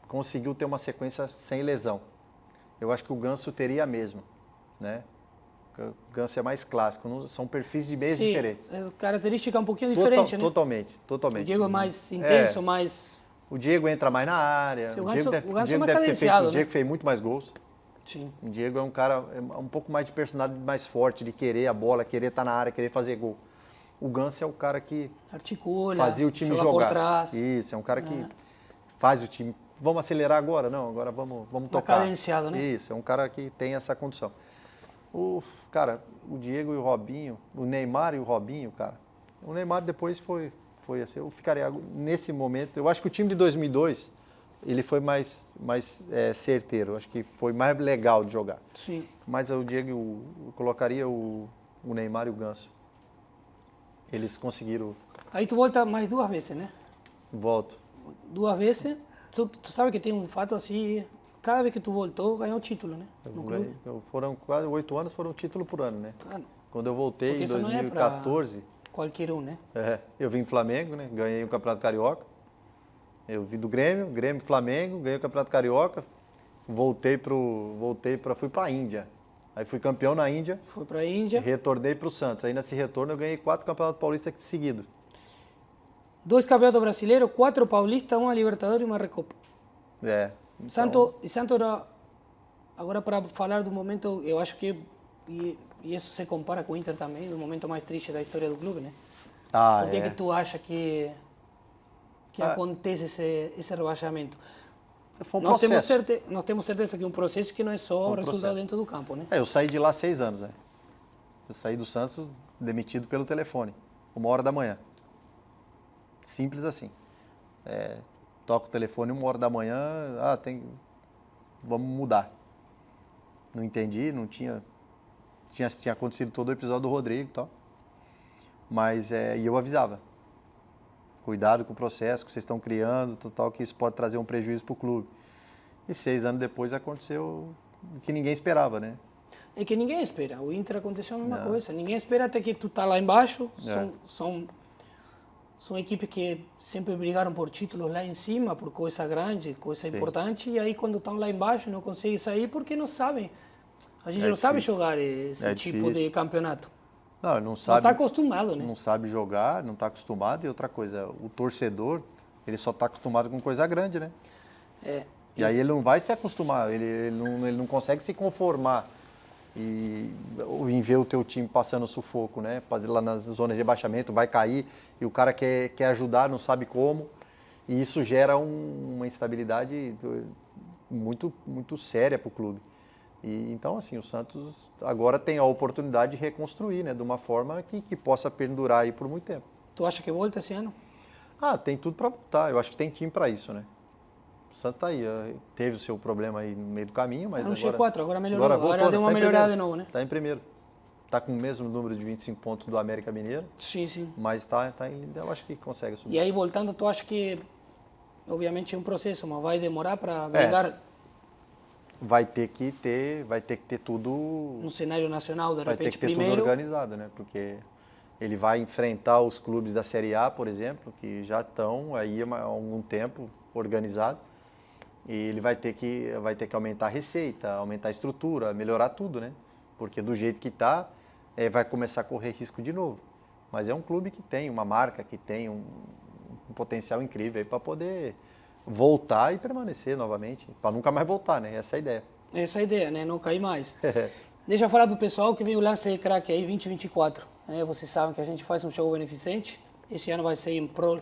conseguiu ter uma sequência sem lesão. Eu acho que o Ganso teria a mesma, né? O Ganso é mais clássico, são perfis de meios diferentes. Sim, característica um pouquinho diferente, né? Totalmente. O Diego é mais intenso, mais... O Diego entra mais na área. Sim, o Diego o Ganso é mais cadenciado, o Diego fez muito mais gols. Sim. O Diego é um cara um pouco mais de personalidade, mais forte, de querer a bola, querer estar na área, querer fazer gol. O Ganso é o cara que articula, fazia o time joga jogar. por trás. Isso, é um cara que faz o time. Vamos acelerar agora? Não, agora vamos tocar. Cadenciado, né? Isso, é um cara que tem essa condição. Cara, o Diego e o Robinho, o Neymar e o Robinho, cara. O Neymar depois foi assim, eu ficaria nesse momento. Eu acho que o time de 2002 ele foi mais certeiro. Acho que foi mais legal de jogar. Sim. Mas o Diego, eu colocaria o Neymar e o Ganso. Eles conseguiram. Aí tu volta mais 2 vezes, né? Volto. 2 vezes. Tu sabe que tem um fato assim, cada vez que tu voltou, ganhou o título, né? No clube. Foram quase 8 anos, foram um título por ano, né? Claro. Quando eu voltei Porque em isso 2014... Não é pra qualquer um, né? Eu vim do Flamengo, né? Ganhei o Campeonato Carioca. Eu vim do Grêmio, Flamengo, ganhei o Campeonato Carioca. Fui pra Índia. Aí fui campeão na Índia. Foi pra Índia. Retornei pro Santos. Aí nesse retorno eu ganhei 4 Campeonatos Paulistas seguidos. 2 campeonatos brasileiros, 4 paulistas, 1 Libertadores e 1 Recopa. Então... Santos era, agora para falar do momento, eu acho que, e isso se compara com o Inter também, do momento mais triste da história do clube, né? Por que tu acha que acontece esse rebaixamento? Foi um nós temos certeza que é um processo que não é só o resultado dentro do campo, né? Eu saí de lá 6 anos, né? Eu saí do Santos demitido pelo telefone, 1h da manhã. Simples assim. Toca o telefone 1h da manhã, vamos mudar. Não entendi, não tinha acontecido todo o episódio do Rodrigo e tal. Mas e eu avisava. Cuidado com o processo que vocês estão criando, tal, que isso pode trazer um prejuízo para o clube. E 6 anos depois aconteceu o que ninguém esperava, né? É que ninguém espera. O Inter aconteceu a mesma coisa. Ninguém espera até que tu tá lá embaixo. São equipes que sempre brigaram por títulos lá em cima, por coisa grande, coisa importante. E aí quando estão lá embaixo não conseguem sair porque não sabem. A gente não sabe jogar esse tipo de campeonato. Não sabe. Não está acostumado, né? Não sabe jogar, não está acostumado. E outra coisa, o torcedor, ele só está acostumado com coisa grande, né? E aí ele não vai se acostumar, ele não consegue se conformar em ver o teu time passando sufoco, né? Lá nas zonas de rebaixamento, vai cair e o cara quer ajudar, não sabe como. E isso gera uma instabilidade muito, muito séria para o clube. Então, assim, o Santos agora tem a oportunidade de reconstruir, né? De uma forma que possa perdurar aí por muito tempo. Tu acha que volta esse ano? Tem tudo para voltar. Eu acho que tem time para isso, né? O Santos está aí. Teve o seu problema aí no meio do caminho, mas no G4, agora melhorou. Agora deu uma melhorada de novo, né? Está em primeiro. Está com o mesmo número de 25 pontos do América Mineiro. Sim. Mas eu acho que consegue subir. E aí, voltando, tu acha que, obviamente, é um processo, mas vai demorar para brigar? Vai ter que ter tudo... No cenário nacional, de repente, vai ter que ter primeiro... tudo organizado, né? Porque ele vai enfrentar os clubes da Série A, por exemplo, que já estão aí há algum tempo organizados. E ele vai ter que aumentar a receita, aumentar a estrutura, melhorar tudo, né? Porque do jeito que está, vai começar a correr risco de novo. Mas é um clube que tem uma marca, que tem um potencial incrível para poder voltar e permanecer novamente, para nunca mais voltar, né? Essa é a ideia. Essa é a ideia, né? Não cair mais. Deixa eu falar para o pessoal que vem o Lance Crack aí 2024. Vocês sabem que a gente faz um show beneficente. Esse ano vai ser em prol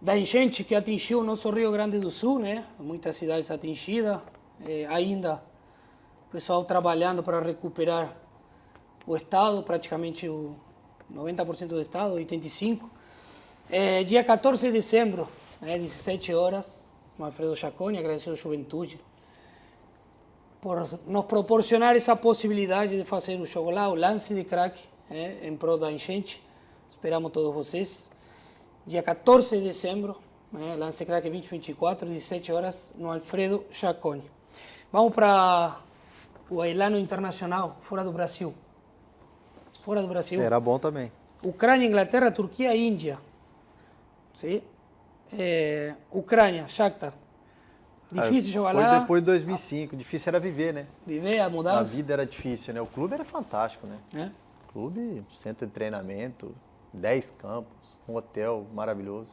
da enchente que atingiu o nosso Rio Grande do Sul, né? Muitas cidades atingidas. Ainda o pessoal trabalhando para recuperar o estado, praticamente o 90% do estado, 85%. Dia 14 de dezembro, 17 horas, o Alfredo Jaconi agradeceu a juventude por nos proporcionar essa possibilidade de fazer o jogo lá, o Lance de Crack, em prol da enchente. Esperamos todos vocês. Dia 14 de dezembro, Lance Crack 2024, 17 horas, no Alfredo Jaconi. Vamos para o Ailano Internacional, fora do Brasil. Fora do Brasil. Era bom também. Ucrânia, Inglaterra, Turquia, Índia. Sim. Ucrânia, Shakhtar. Difícil jogar lá. Foi depois de 2005, difícil era viver, né? Viver, a mudança. A vida era difícil, né? O clube era fantástico, né? Clube, centro de treinamento, 10 campos, um hotel maravilhoso,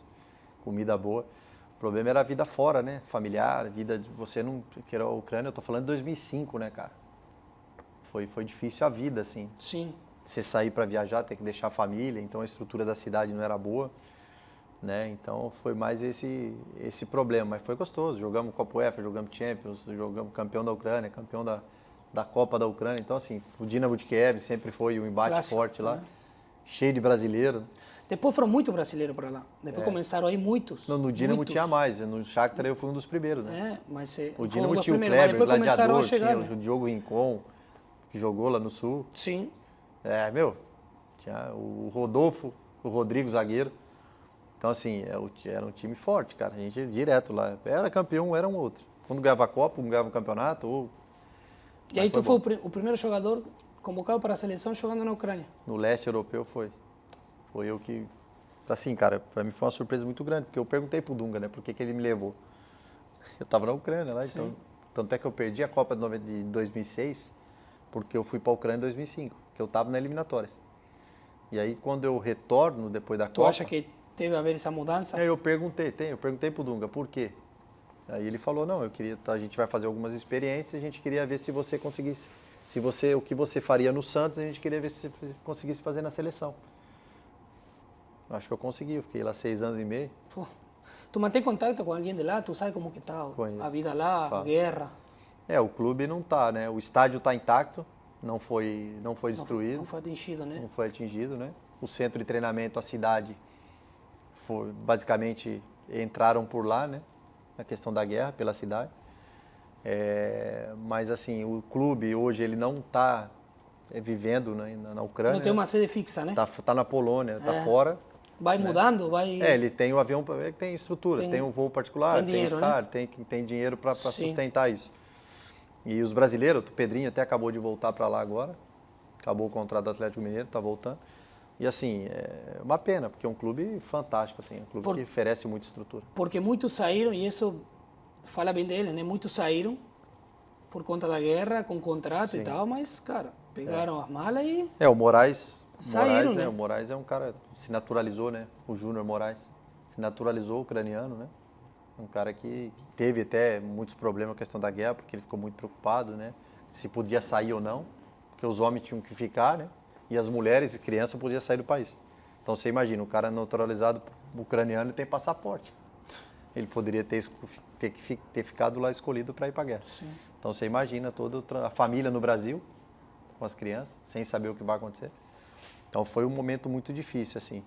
comida boa. O problema era a vida fora, né? Familiar, vida de você não... Que era a Ucrânia, eu tô falando de 2005, né, cara? Foi difícil a vida, assim. Sim. Você sair para viajar, ter que deixar a família, então a estrutura da cidade não era boa, né? Então foi mais esse problema, mas foi gostoso. Jogamos Copa UEFA, jogamos Champions, jogamos campeão da Ucrânia, campeão da Copa da Ucrânia. Então, assim, o Dinamo de Kiev sempre foi um embate Clássico, forte lá, né? cheio de brasileiro. Depois foram muitos brasileiros para lá. Depois começaram aí muitos. No Dinamo muitos. tinha mais, no Shakhtar eu fui um dos primeiros, né? Mas O foi Dinamo um dos tinha o primeiros, mas Kleber, o depois começaram a Gladiador, chegar, tinha né? o Diogo Rincon, que jogou lá no Sul. Sim. Tinha o Rodolfo, o Rodrigo, zagueiro. Então, assim, era um time forte, cara. A gente ia direto lá. Era campeão, era um outro. Quando ganhava a Copa, um ganhava o campeonato. E aí tu foi o primeiro jogador convocado para a seleção jogando na Ucrânia. No leste europeu foi. Foi eu que... Assim, cara, pra mim foi uma surpresa muito grande, porque eu perguntei pro Dunga, né, por que ele me levou. Eu tava na Ucrânia lá, então... Tanto é que eu perdi a Copa de 2006, porque eu fui pra Ucrânia em 2005, que eu tava na eliminatórias. E aí, quando eu retorno depois da Copa... Tu acha que teve a ver essa mudança? Eu perguntei pro Dunga, por quê? Aí ele falou, não, a gente vai fazer algumas experiências, a gente queria ver se você conseguisse, o que você faria no Santos, a gente queria ver se você conseguisse fazer na seleção. Acho que eu consegui, eu fiquei lá 6 anos e meio. Pô, tu mantém contato com alguém de lá? Tu sabe como que tá a vida lá, a guerra? O clube não tá, né? O estádio tá intacto, não foi destruído. Não foi atingido, né? Não foi atingido, né? O centro de treinamento, a cidade, basicamente entraram por lá, né? Na questão da guerra, pela cidade. Mas assim, o clube hoje ele não está vivendo, né, na Ucrânia. Não tem uma sede fixa, né? Tá na Polônia, tá fora. Vai mudando, vai... Ele tem o avião, ele tem estrutura, tem um voo particular, tem dinheiro, estar, né? tem dinheiro para sustentar isso. E os brasileiros, o Pedrinho até acabou de voltar para lá agora, acabou o contrato do Atlético Mineiro, tá voltando. E assim, é uma pena, porque é um clube fantástico, assim, um clube que oferece muita estrutura. Porque muitos saíram, e isso fala bem dele, né? Muitos saíram por conta da guerra, com contrato e tal, mas, cara, pegaram as malas e... O Moraes... Saíram, né? O Moraes é um cara, se naturalizou, né? O Júnior Moraes se naturalizou ucraniano, né? Um cara que teve até muitos problemas com a questão da guerra, porque ele ficou muito preocupado, né? Se podia sair ou não, porque os homens tinham que ficar, né? E as mulheres e crianças podiam sair do país. Então você imagina, o cara naturalizado ucraniano tem passaporte. Ele poderia ter ficado lá escolhido para ir para a guerra. Sim. Então você imagina toda a família no Brasil, com as crianças, sem saber o que vai acontecer. Então foi um momento muito difícil, assim.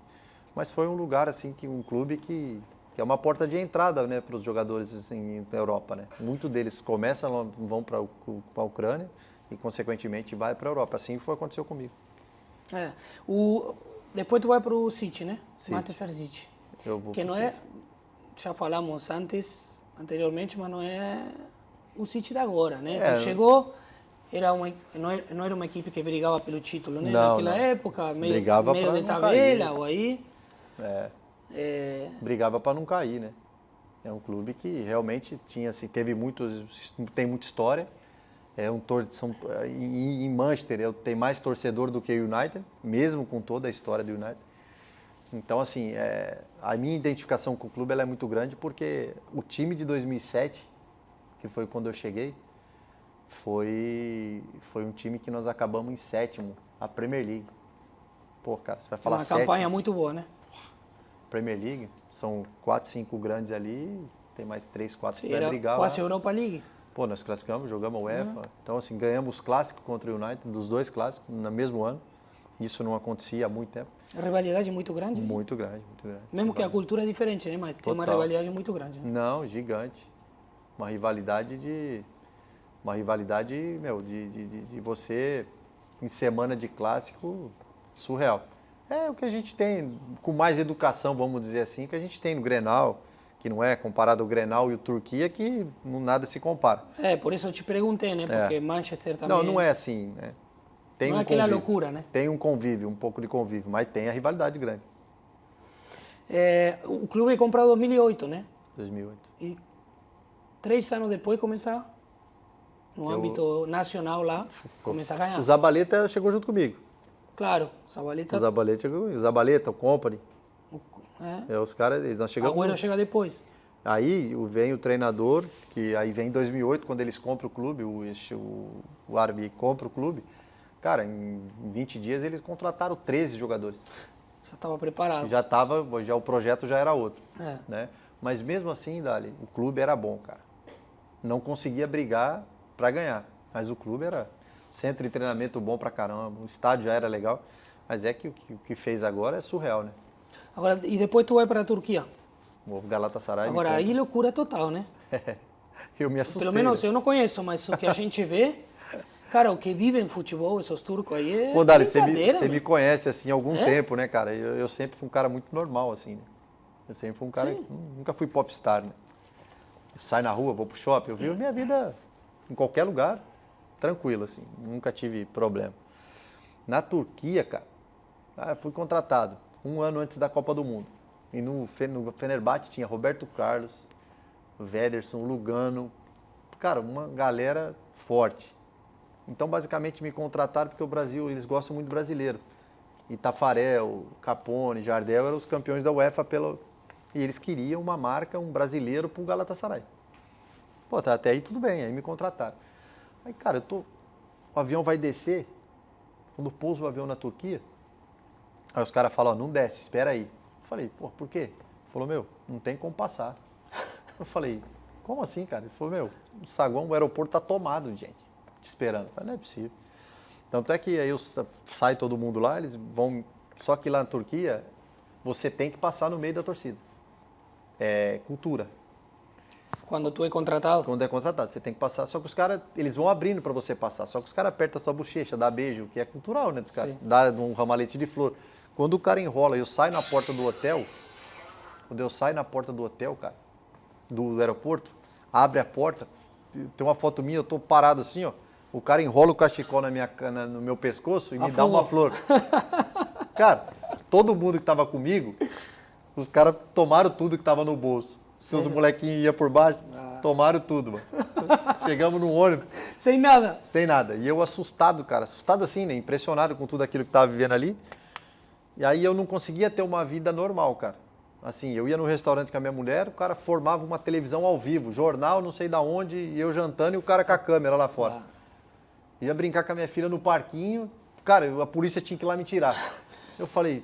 Mas foi um lugar, assim, um clube que é uma porta de entrada, né, para os jogadores, assim, na Europa, né. Muitos deles começam, vão para a Ucrânia e, consequentemente, vai para a Europa. Assim aconteceu comigo. Depois tu vai para o City, né? City. Manchester City. Eu vou que pro não é, já falamos anteriormente, mas não é o City de agora, né? Tu chegou... não era uma equipe que brigava pelo título, né? Naquela época, meio de tabela, ou aí... Brigava para não cair, né? É um clube que realmente tinha, assim, tem muita história. Em Manchester tem mais torcedor do que o United, mesmo com toda a história do United. Então, assim, a minha identificação com o clube ela é muito grande porque o time de 2007, que foi quando eu cheguei, foi um time que nós acabamos em 7º, a Premier League. Pô, cara, você vai falar 7º. Uma campanha muito boa, né? Premier League, são 4, 5 grandes ali, tem mais 3, 4 que vai era brigar quase lá. Europa League. Pô, nós classificamos, jogamos a UEFA. Então, assim, ganhamos clássico contra o United, dos 2 clássicos, no mesmo ano. Isso não acontecia há muito tempo. A rivalidade muito grande? Muito grande, muito grande. Mesmo que a cultura é diferente, né? Mas tem uma rivalidade muito grande. Né? Não, gigante. Uma rivalidade, meu, de você, em semana de clássico, surreal. É o que a gente tem, com mais educação, vamos dizer assim, que a gente tem no Grenal, que não é comparado ao Grenal e o Turquia, que nada se compara. Por isso eu te perguntei, né? Porque Manchester também... Não é assim, né? Tem não é aquela loucura, né? Tem um convívio, um pouco de convívio, mas tem a rivalidade grande. O clube é comprado em 2008, né? 2008. E 3 anos depois começa, no âmbito nacional lá, começa a ganhar. O Zabaleta chegou junto comigo. Claro, o Zabaleta... O Zabaleta chegou comigo. O Zabaleta, o Company. Os caras, nós chegamos... O Agüero chega depois. Aí vem o treinador, que aí vem em 2008, quando eles compram o clube, o Arbi compra o clube. Cara, em 20 dias eles contrataram 13 jogadores. Já estava preparado. Já o projeto já era outro. É. Né? Mas mesmo assim, Dali, o clube era bom, cara. Não conseguia brigar para ganhar, mas o clube era centro de treinamento bom pra caramba, o estádio já era legal, mas é que o que fez agora é surreal, né? Agora, e depois tu vai para a Turquia. O Galatasaray. Agora, aí loucura total, né? Eu me assustei. Pelo menos né? eu não conheço, mas o que a gente vê, cara, o que vivem futebol, esses turcos aí é Pô, Dali, brincadeira, você me conhece assim há algum É? tempo, né, cara? Eu sempre fui um cara muito normal, assim, né? Eu sempre fui um cara, Sim. nunca fui popstar, né? Sai na rua, vou pro shopping, eu vivo minha vida em qualquer lugar, tranquilo, assim, nunca tive problema. Na Turquia, cara, fui contratado um ano antes da Copa do Mundo. E no Fenerbahçe tinha Roberto Carlos, Wederson, Lugano, cara, uma galera forte. Então, basicamente, me contrataram porque o Brasil, eles gostam muito do brasileiro. E Tafarel, Capone, Jardel eram os campeões da UEFA e eles queriam uma marca, um brasileiro pro Galatasaray. Pô, tá, até aí tudo bem, aí me contrataram. Aí, cara, o avião vai descer, quando pousa o avião na Turquia, aí os caras falam, ó, não desce, espera aí. Eu falei, pô, por quê? Ele falou, meu, não tem como passar. Eu falei, como assim, cara? Ele falou, meu, o saguão, o aeroporto tá tomado de gente, te esperando. Eu falei, não é possível. Tanto é que aí sai todo mundo lá, eles vão, só que lá na Turquia, você tem que passar no meio da torcida. É cultura. Quando tu é contratado. Quando é contratado, você tem que passar. Só que os caras, eles vão abrindo para você passar. Só que os caras apertam a sua bochecha, dá beijo, que é cultural, né, dos caras. Sim. Dá um ramalhete de flor. Quando o cara enrola e eu saio na porta do hotel, cara, do aeroporto, abre a porta, tem uma foto minha, eu tô parado assim, ó. O cara enrola o cachecol no meu pescoço e me dá uma flor. Cara, todo mundo que tava comigo, os caras tomaram tudo que tava no bolso. Se os molequinhos iam por baixo, tomaram tudo, mano. Chegamos no ônibus. Sem nada. Sem nada. E eu assustado, cara. Assustado assim, né? Impressionado com tudo aquilo que tava vivendo ali. E aí eu não conseguia ter uma vida normal, cara. Assim, eu ia no restaurante com a minha mulher, o cara formava uma televisão ao vivo, jornal, não sei da onde, e eu jantando e o cara com a câmera lá fora. Ia brincar com a minha filha no parquinho, cara, a polícia tinha que ir lá me tirar. Eu falei,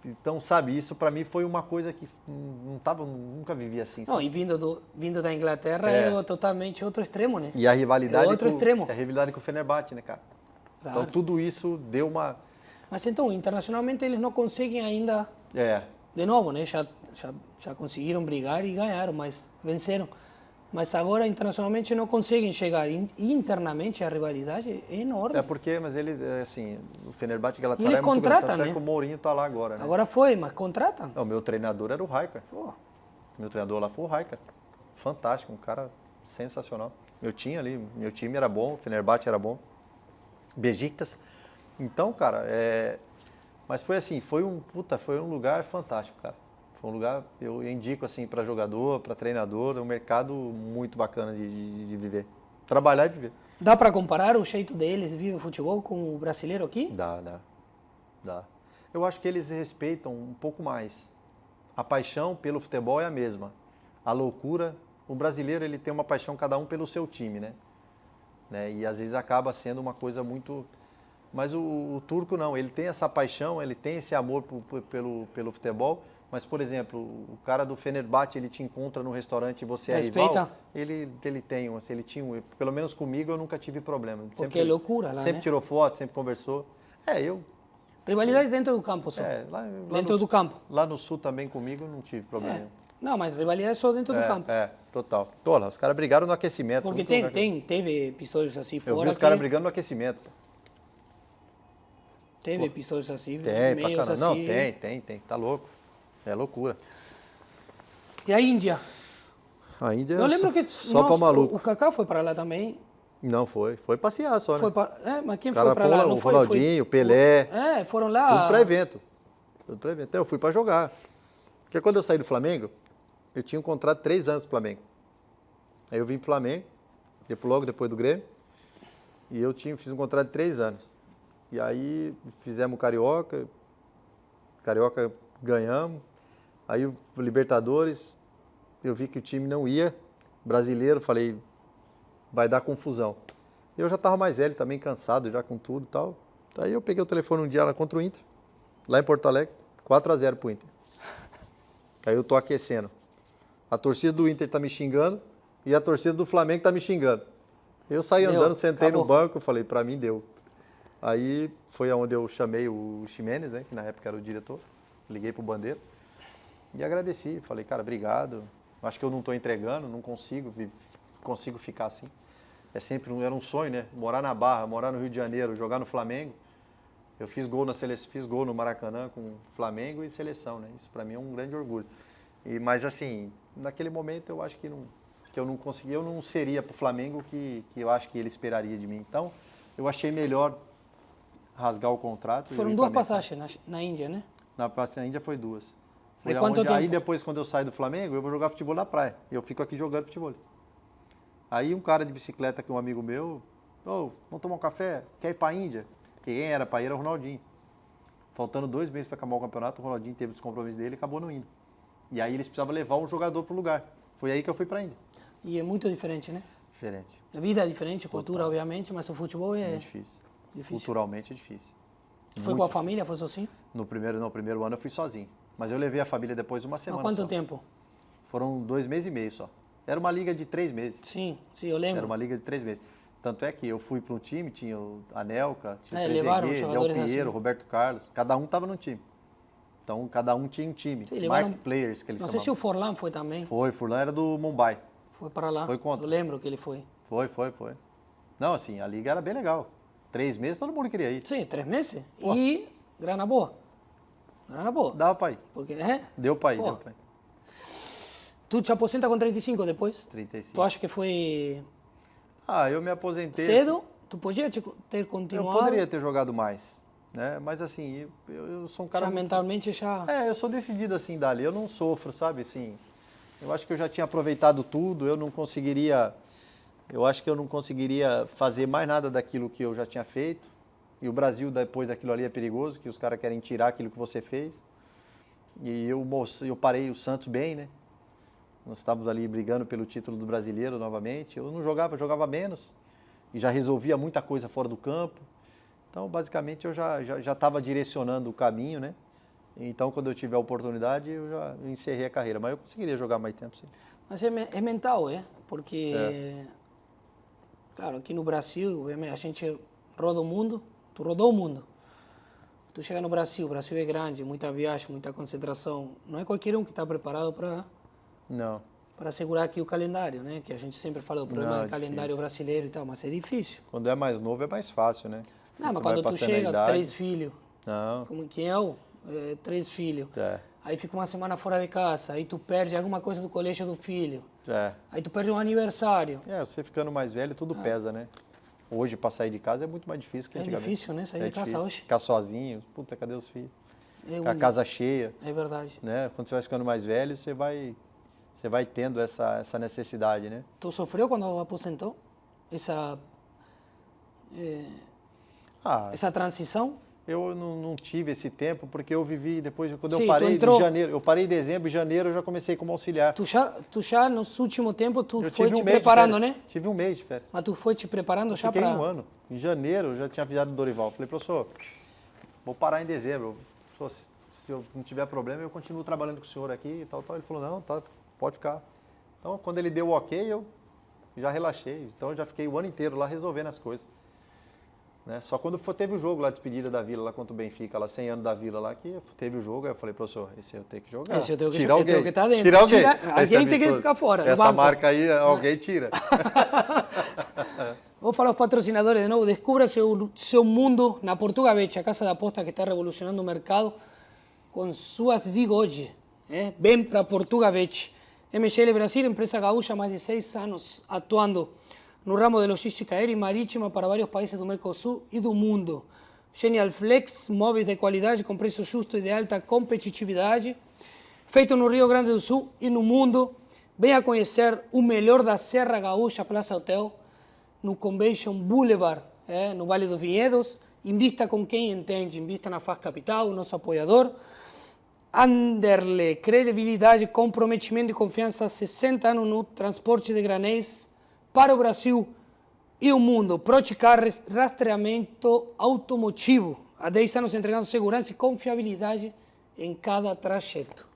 então, sabe, isso pra mim foi uma coisa que nunca vivi assim. Não, Sabe? e vindo da Inglaterra é totalmente outro extremo, né? E a rivalidade, É outro extremo. a rivalidade com o Fenerbahçe, né, cara? Claro. Então tudo isso deu uma... Mas então, internacionalmente eles não conseguem ainda, É, de novo, né? Já conseguiram brigar e ganharam, mas venceram. Mas agora, internacionalmente, não conseguem chegar. E internamente, a rivalidade é enorme. mas ele, assim, o Fenerbahçe e E Galatasaray ele é muito contrata, grande, tanto né? é que o Mourinho tá lá agora, né? Agora foi, mas contrata. Não, meu treinador era o Rijkaard. Pô, Meu treinador lá foi o Rijkaard. Fantástico, um cara sensacional. Meu time era bom, o Fenerbahçe era bom. Besiktas. Então, cara, mas foi assim, foi um lugar fantástico, cara. Foi um lugar, eu indico assim para jogador, para treinador, é um mercado muito bacana de viver. Trabalhar e viver. dá para comparar o jeito deles viver o futebol com o brasileiro aqui? Dá. Eu acho que eles respeitam um pouco mais. A paixão pelo futebol é a mesma. A loucura, o brasileiro ele tem uma paixão cada um pelo seu time, né? E às vezes acaba sendo uma coisa muito... Mas o turco não, ele tem essa paixão, ele tem esse amor pelo futebol, mas, por exemplo, o cara do Fenerbahçe, ele te encontra no restaurante e você Respeita. é rival, ele tinha, pelo menos comigo eu nunca tive problema. Porque é loucura lá, sempre né? tirou foto, sempre conversou. Rivalidade dentro do campo só. Lá dentro do campo. Lá no Sul também comigo eu não tive problema. Não, mas rivalidade só dentro do campo. Total. Lá, os caras brigaram no aquecimento. Porque teve episódios assim Eu fora. vi os caras brigando no aquecimento. Pô. Teve episódios assim, Tem, pra meios caramba. assim. Não, tem. Tá louco. É loucura. E a Índia? A Índia Eu lembro que só pra maluco. o Kaká foi para lá também. Não, foi passear só, né? Mas quem O cara foi para lá? o Não foi? Ronaldinho, o Pelé. Foram lá. Tudo pra evento. Então, eu fui pra jogar. Porque quando eu saí do Flamengo, eu tinha um contrato de 3 anos do Flamengo. Aí eu vim pro Flamengo, logo depois do Grêmio, e eu fiz um contrato de 3 anos. E aí fizemos o Carioca ganhamos, aí o Libertadores, eu vi que o time não ia, brasileiro, falei, vai dar confusão. Eu já estava mais velho também, cansado já com tudo e tal. Aí eu peguei o telefone um dia lá contra o Inter, lá em Porto Alegre, 4-0 pro Inter. Aí eu tô aquecendo. A torcida do Inter tá me xingando e a torcida do Flamengo tá me xingando. Eu saí andando, sentei no banco, falei, pra mim deu. Aí foi onde eu chamei o Ximenes, né, que na época era o diretor. Liguei pro Bandeira e agradeci. Falei, cara, obrigado. Acho que eu não tô entregando, não consigo ficar assim. Era um sonho, né? Morar na Barra, morar no Rio de Janeiro, jogar no Flamengo. Eu fiz gol na seleção, fiz gol no Maracanã com Flamengo e seleção, né? Isso para mim é um grande orgulho. Mas assim, naquele momento eu acho que eu não consegui, eu não seria para o Flamengo que eu acho que ele esperaria de mim. Então, eu achei melhor rasgar o contrato. Foram duas passagens na Índia, né? Na Índia foi duas. Foi quanto tempo? Aí depois, quando eu saio do Flamengo, eu vou jogar futebol na praia. Eu fico aqui jogando futebol. Aí um cara de bicicleta, que é um amigo meu, vamos tomar um café? Quer ir para a Índia? Quem era para ir era o Ronaldinho. Faltando 2 meses para acabar o campeonato, o Ronaldinho teve os compromissos dele e acabou não indo. E aí eles precisavam levar um jogador para o lugar. Foi aí que eu fui para a Índia. E é muito diferente, né? Diferente. A vida é diferente, a cultura, obviamente, mas o futebol é difícil. Culturalmente é difícil. Foi com a família? Foi sozinho? No primeiro ano eu fui sozinho. Mas eu levei a família depois uma semana. Há quanto só. tempo? Foram 2 meses e meio só. Era uma liga de 3 meses. Sim, eu lembro. Era uma liga de 3 meses. Tanto é que eu fui para um time, tinha o Anelka, tinha o levaram Trezeguet, Del Piero, assim. Roberto Carlos. Cada um estava no time. Então, cada um tinha um time. Sim, levaram, players, que eles não chamavam. sei se o Forlan foi também. Foi, Forlan era do Mumbai. Foi para lá. Foi contra. Eu lembro que ele foi. Foi. Não, assim, a liga era bem legal. 3 meses todo mundo queria ir. Sim, 3 meses. Pô. E grana boa. Grana boa. Dava para ir. Porque, Deu para ir. Tu te aposenta com 35 depois? 35. Tu acha que foi... Eu me aposentei... Cedo? Assim, tu podia ter continuado? Eu poderia ter jogado mais, né? Mas assim, eu sou um cara... Já mentalmente já... eu sou decidido assim, Dali. Eu não sofro, sabe? Assim, eu acho que eu já tinha aproveitado tudo, eu acho que eu não conseguiria fazer mais nada daquilo que eu já tinha feito. E o Brasil, depois daquilo ali, é perigoso, que os caras querem tirar aquilo que você fez. E eu parei o Santos bem, né? Nós estávamos ali brigando pelo título do Brasileiro novamente. Eu não jogava, eu jogava menos. E já resolvia muita coisa fora do campo. Então, basicamente, eu já estava direcionando o caminho, né? Então, quando eu tiver a oportunidade, eu encerrei a carreira. Mas eu conseguiria jogar mais tempo, sim. Mas é mental, Porque, claro, aqui no Brasil, a gente roda o mundo. Tu rodou o mundo. Tu chega no Brasil, o Brasil é grande, muita viagem, muita concentração. Não é qualquer um que está preparado para segurar aqui o calendário, né? Que a gente sempre fala do problema do calendário brasileiro e tal, mas é difícil. Quando é mais novo é mais fácil, né? Não, mas quando tu chega, 3 filhos, não. como que é? 3 filhos. Aí fica uma semana fora de casa, aí tu perde alguma coisa do colégio do filho. Aí tu perde um aniversário. Você ficando mais velho, tudo pesa, né? Hoje, para sair de casa é muito mais difícil que antigamente. É difícil, né? Sair de casa hoje. Ficar sozinho, puta, cadê os filhos? A casa cheia. É verdade. Né? Quando você vai ficando mais velho, você vai tendo essa necessidade, né? Tu sofreu quando aposentou? Essa transição? Eu não tive esse tempo, porque eu vivi depois, quando Sim, eu parei em janeiro, eu parei em dezembro, em janeiro eu já comecei como auxiliar. Tu já nos últimos tempos, tu eu foi te preparando, né? Tive um mês de férias. Mas tu foi te preparando já para... Fiquei 1 ano. Em janeiro eu já tinha avisado o Dorival. Falei, professor, vou parar em dezembro. Se eu não tiver problema, eu continuo trabalhando com o senhor aqui e tal. Ele falou, não, tá, pode ficar. Então, quando ele deu o ok, eu já relaxei. Então, eu já fiquei o ano inteiro lá resolvendo as coisas. Né? Só quando teve o jogo lá, despedida da Vila, lá contra o Benfica, lá 100 anos da Vila lá, que teve o jogo, aí eu falei, professor, esse eu tenho que jogar. Esse eu tenho que tirar alguém. Eu tenho que estar dentro. Tirar alguém. Alguém tem que ficar fora. Essa marca aí, alguém tira. Vou falar aos patrocinadores de novo. Descubra seu mundo na Portugabet, a casa de aposta que está revolucionando o mercado com suas Vigode. Vem para Portugabet. MGL Brasil, empresa gaúcha há mais de 6 anos atuando no ramo de logística aérea e marítima para vários países do Mercosul e do mundo. Genial Flex, móveis de qualidade com preço justo e de alta competitividade. Feito no Rio Grande do Sul e no mundo. Venha conhecer o melhor da Serra Gaúcha Plaza Hotel, no Convention Boulevard, no Vale dos Vinhedos. Invista com quem entende, invista na FAS Capital, o nosso apoiador. Anderle, credibilidade, comprometimento e confiança há 60 anos no transporte de granéis para o Brasil e o mundo. Proticar rastreamento automotivo. Há 10 anos entregando segurança e confiabilidade em cada trajeto.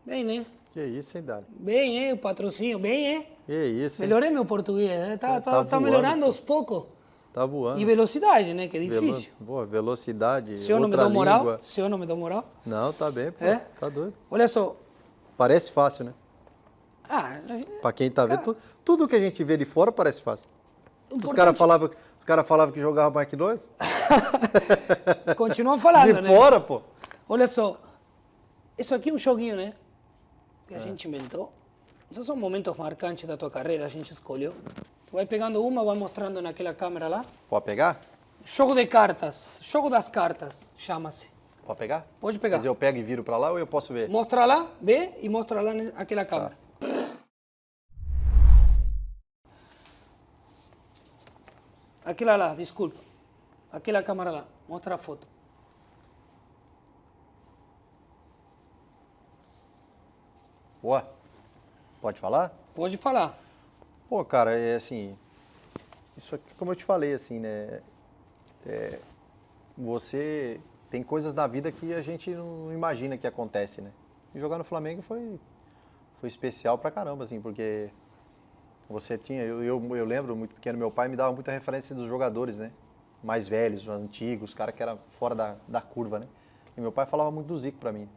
Bem, né? Que isso, hein, Dali? Bem, o patrocínio, bem, Que isso, hein? Melhorei meu português, né? Tá voando, melhorando aos poucos. Tá voando. E velocidade, né? Que é difícil. Boa, velocidade, Se eu não me outra dou moral, língua. se eu não me dou moral. Não, tá bem, pô. É? Tá doido. Olha só. Parece fácil, né? Ah, Pra quem tá vendo, tudo que a gente vê de fora parece fácil. Os importante- caras falavam que jogava Mark 2? Continua falando, De né? fora, pô. Olha só. Isso aqui é um joguinho, né? Que a gente inventou. Esses são momentos marcantes da tua carreira, a gente escolheu. Tu vai pegando uma, vai mostrando naquela câmera lá. Pode pegar? Jogo de cartas. Jogo das cartas, chama-se. Pode pegar? Pode pegar. Mas eu pego e viro pra lá ou eu posso ver? Mostra lá, vê e mostra lá naquela câmera. Aquela lá, desculpa. Aquela câmera lá, mostra a foto. Ué, pode falar? Pode falar. Pô, cara, é assim, isso aqui, como eu te falei, assim, né, você tem coisas na vida que a gente não imagina que acontece, né? E jogar no Flamengo foi especial pra caramba, assim, porque você tinha, eu lembro muito pequeno, meu pai me dava muita referência dos jogadores, né? Mais velhos, antigos, cara que era fora da curva, né? E meu pai falava muito do Zico pra mim.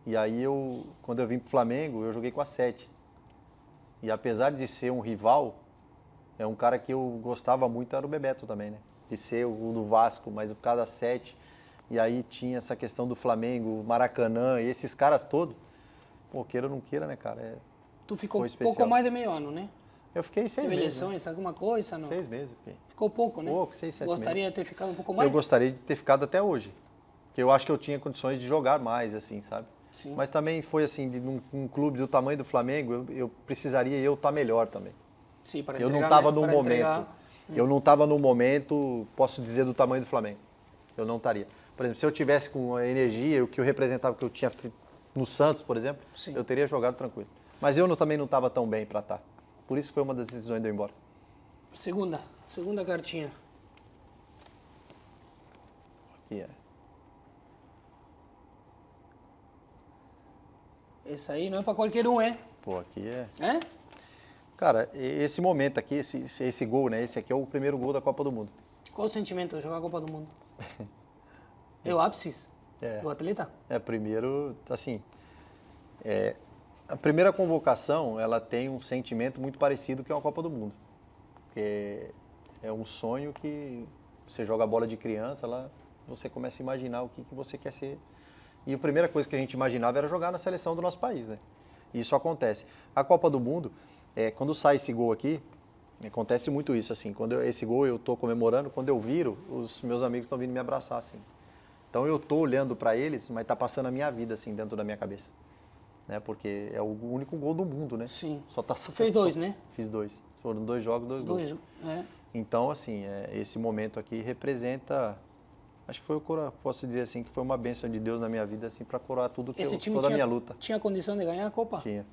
E aí quando eu vim pro Flamengo, eu joguei com a 7. E apesar de ser um rival, é um cara que eu gostava muito, era o Bebeto também, né? De ser o do Vasco, mas por causa da 7. E aí tinha essa questão do Flamengo, Maracanã, e esses caras todos. Pô, queira ou não queira, né, cara? Tu ficou Foi um especial. pouco mais de meio ano, né? Eu fiquei 6 Teve meses. Né? eleições, alguma coisa? Não? 6 meses, filho. Ficou pouco, né? Pouco, 6, 7 Gostaria de ter ficado um pouco mais? Eu gostaria de ter ficado até hoje. Porque eu acho que eu tinha condições de jogar mais, assim, sabe? Sim. Mas também foi assim, num clube do tamanho do Flamengo, eu precisaria eu estar melhor também. Sim, para Eu não entregar, estava né? no Para momento. entregar. Eu não estava no momento, posso dizer, do tamanho do Flamengo. Eu não estaria. Por exemplo, se eu tivesse com a energia, o que eu representava, que eu tinha no Santos, por exemplo, Sim. eu teria jogado tranquilo. Mas eu também não estava tão bem para estar. Por isso foi uma das decisões de eu ir embora. Segunda cartinha. Aqui é. Essa aí não é para qualquer um, é? Pô, aqui é. É? Cara, esse momento aqui, esse gol, né? Esse aqui é o primeiro gol da Copa do Mundo. Qual o sentimento de jogar a Copa do Mundo? É o ápice É. do atleta? Primeiro, assim, a primeira convocação, ela tem um sentimento muito parecido que é uma Copa do Mundo. Porque é um sonho que você joga bola de criança, lá você começa a imaginar o que você quer ser. E a primeira coisa que a gente imaginava era jogar na seleção do nosso país, né? E isso acontece. A Copa do Mundo, quando sai esse gol aqui, acontece muito isso, assim. Quando esse gol eu tô comemorando, quando eu viro, os meus amigos estão vindo me abraçar, assim. Então eu tô olhando para eles, mas tá passando a minha vida, assim, dentro da minha cabeça. Né? Porque é o único gol do mundo, né? Sim. Só tá Fez 2, né? Fiz 2. Foram 2 jogos, 2 gols. 2, é. Então, assim, esse momento aqui representa... Acho que posso dizer assim, que foi uma bênção de Deus na minha vida, assim, para coroar tudo toda a minha luta. Tinha condição de ganhar a Copa? Tinha.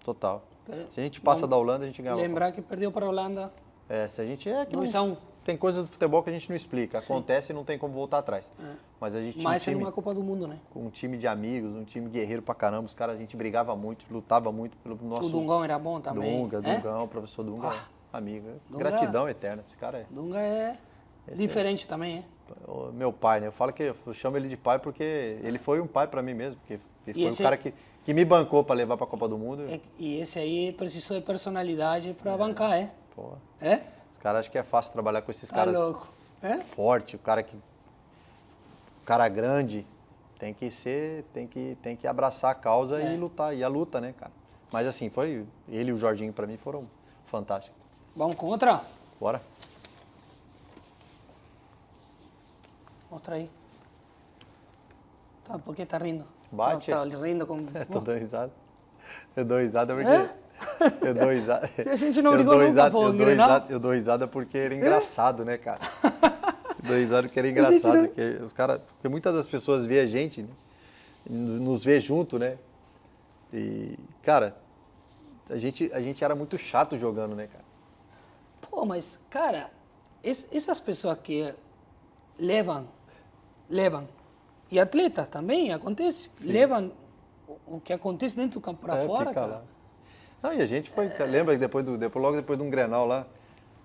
Total. Pera- Se a gente passa da Holanda, a gente ganha a Copa. Lembrar que perdeu para a Holanda Se a gente 2-1. Tem coisas do futebol que a gente não explica. Acontece e não tem como voltar atrás. Mas a gente tinha Mas é numa Copa do Mundo, né? um time de amigos, um time guerreiro pra caramba. Os caras, a gente brigava muito, lutava muito pelo nosso... O Dungão era bom também. Dungão, professor Dunga, amigo. Dunga- Gratidão eterna. Esse cara Dunga é diferente também, é? o meu pai, né? Eu falo que eu chamo ele de pai porque ele foi um pai pra mim mesmo. Porque foi o cara que me bancou pra levar pra Copa do Mundo. E esse aí precisou de personalidade para bancar, é? Pô, É? os caras acham que é fácil trabalhar com esses Tá caras louco. É? forte, o cara grande tem que abraçar a causa e lutar, e a luta, né, cara? Mas assim, ele e o Jorginho pra mim foram fantásticos. Vamos com outra? Bora? Mostra aí. Tá, por que tá rindo? Bate. Tá rindo com... Tô dando risada. Eu dou risada porque... Eu dou risada. Se a gente não brigou nunca, pô, Grenal. Eu dou risada porque era engraçado, né, cara? Eu dou risada porque era engraçado. Porque muitas das pessoas veem a gente, né? nos ver junto, né? E, cara, a gente era muito chato jogando, né, cara? Pô, mas, cara, essas pessoas que levam, e atletas também, acontece, levam o que acontece dentro do campo para fora, fica cara. lá. Não, e a gente foi, lembra que logo depois de um Grenal lá,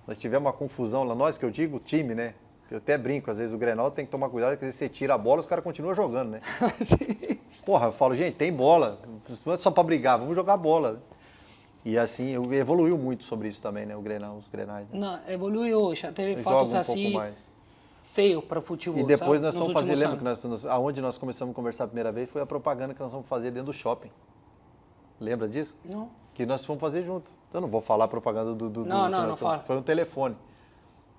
nós tivemos uma confusão lá, nós que eu digo, o time, né? Eu até brinco, às vezes o Grenal tem que tomar cuidado, porque você tira a bola, os caras continuam jogando, né? Porra, eu falo, gente, tem bola, não é só pra brigar, vamos jogar bola. E assim, evoluiu muito sobre isso também, né, o Grenal, os Grenais. Né? Não, evoluiu, já teve Eles fatos jogam um assim pouco mais. feios para futebol. E depois sabe? nós Nos fomos fazer, últimos lembra anos. que aonde nós começamos a conversar a primeira vez foi a propaganda que nós fomos fazer dentro do shopping. Lembra disso? Não. Que nós fomos fazer junto. Eu não vou falar a propaganda do Não fala. Foi um telefone.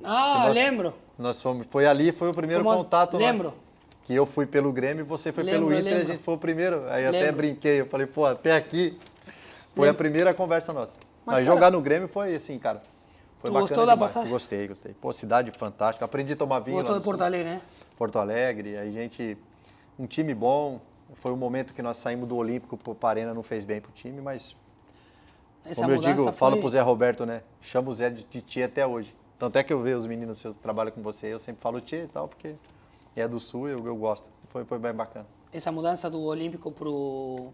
Ah, lembro. Nós fomos, foi ali, foi o primeiro contato. Lembro. Que eu fui pelo Grêmio e você foi pelo Inter e a gente foi o primeiro. Aí até brinquei, eu falei, pô, até aqui foi a primeira conversa nossa. Mas jogar no Grêmio foi assim, cara. Foi bacana gostou da demais. passagem? Gostei. Pô, cidade fantástica. Aprendi a tomar vinho. Gostou lá de Porto Alegre, né? Porto Alegre, aí gente, um time bom. Foi um momento que nós saímos do Olímpico, o Parena não fez bem pro time, mas como eu digo, falo pro Zé Roberto, né? Chamo o Zé de Tchê até hoje. Tanto é que eu vejo os meninos seus que trabalham com você, eu sempre falo Tchê e tal, porque é do Sul, eu gosto. Foi bem bacana. Essa mudança do Olímpico pro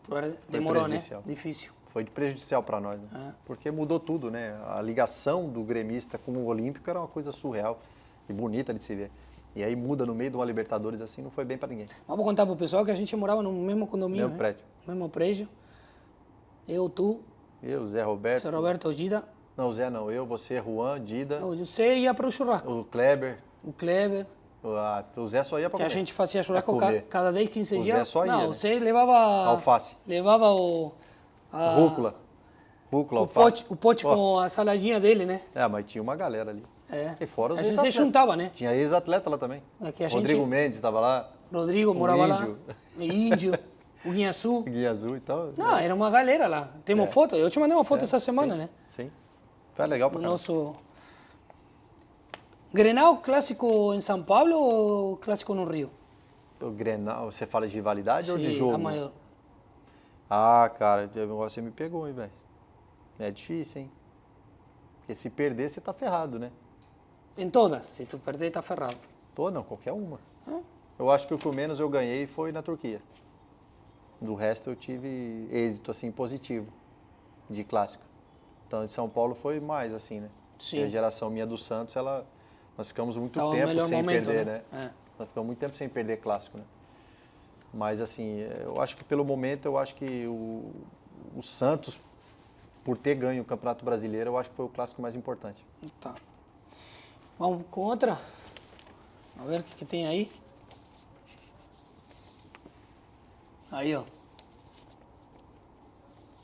demorou, né? Difícil. Foi prejudicial para nós, né? Porque mudou tudo, né? A ligação do gremista com o Olímpico era uma coisa surreal e bonita de se ver. E aí muda no meio de uma Libertadores assim, não foi bem para ninguém. Vamos contar pro pessoal que a gente morava no mesmo condomínio, Mesmo prédio. Mesmo prédio. Eu, tu. Eu, Zé Roberto. Zé Roberto, Dida. Não, Zé não. Eu, você, Juan, Dida. Você ia para o churrasco. O Kleber. O Kleber. O Zé só ia para comer. Que a gente fazia churrasco cada 10, 15 dias. O Zé só ia, não, né? você levava... Alface. Levava Rúcula. Alface. O pote com a saladinha dele, né? Mas tinha uma galera ali. É. E fora os a gente se juntava, né? Tinha ex-atleta lá também. Rodrigo Mendes estava lá. Rodrigo morava lá. Índio. O Guinha Azul. Guinha Azul e tal. Não, era uma galera lá. Temos foto. Eu te mandei uma foto essa semana, né? Sim. Foi legal pra caramba. Nosso... Grenal clássico em São Paulo ou clássico no Rio? O Grenal, você fala de rivalidade ou de jogo? A maior. Ah, cara, você me pegou, hein, velho. É difícil, hein? Porque se perder, você tá ferrado, né? Em todas. Se tu perder, tá ferrado. Não, qualquer uma. Eu acho que o que menos eu ganhei foi na Turquia. Do resto eu tive êxito, assim, positivo de clássico. Então, de São Paulo foi mais, assim, né? Sim. E a geração minha do Santos, nós ficamos muito Tava tempo sem momento, perder, né? Nós ficamos muito tempo sem perder clássico, né? Mas, assim, eu acho que pelo momento, eu acho que o Santos, por ter ganho o Campeonato Brasileiro, eu acho que foi o clássico mais importante. Tá. Vamos com outra? A ver o que tem aí. Aí, ó.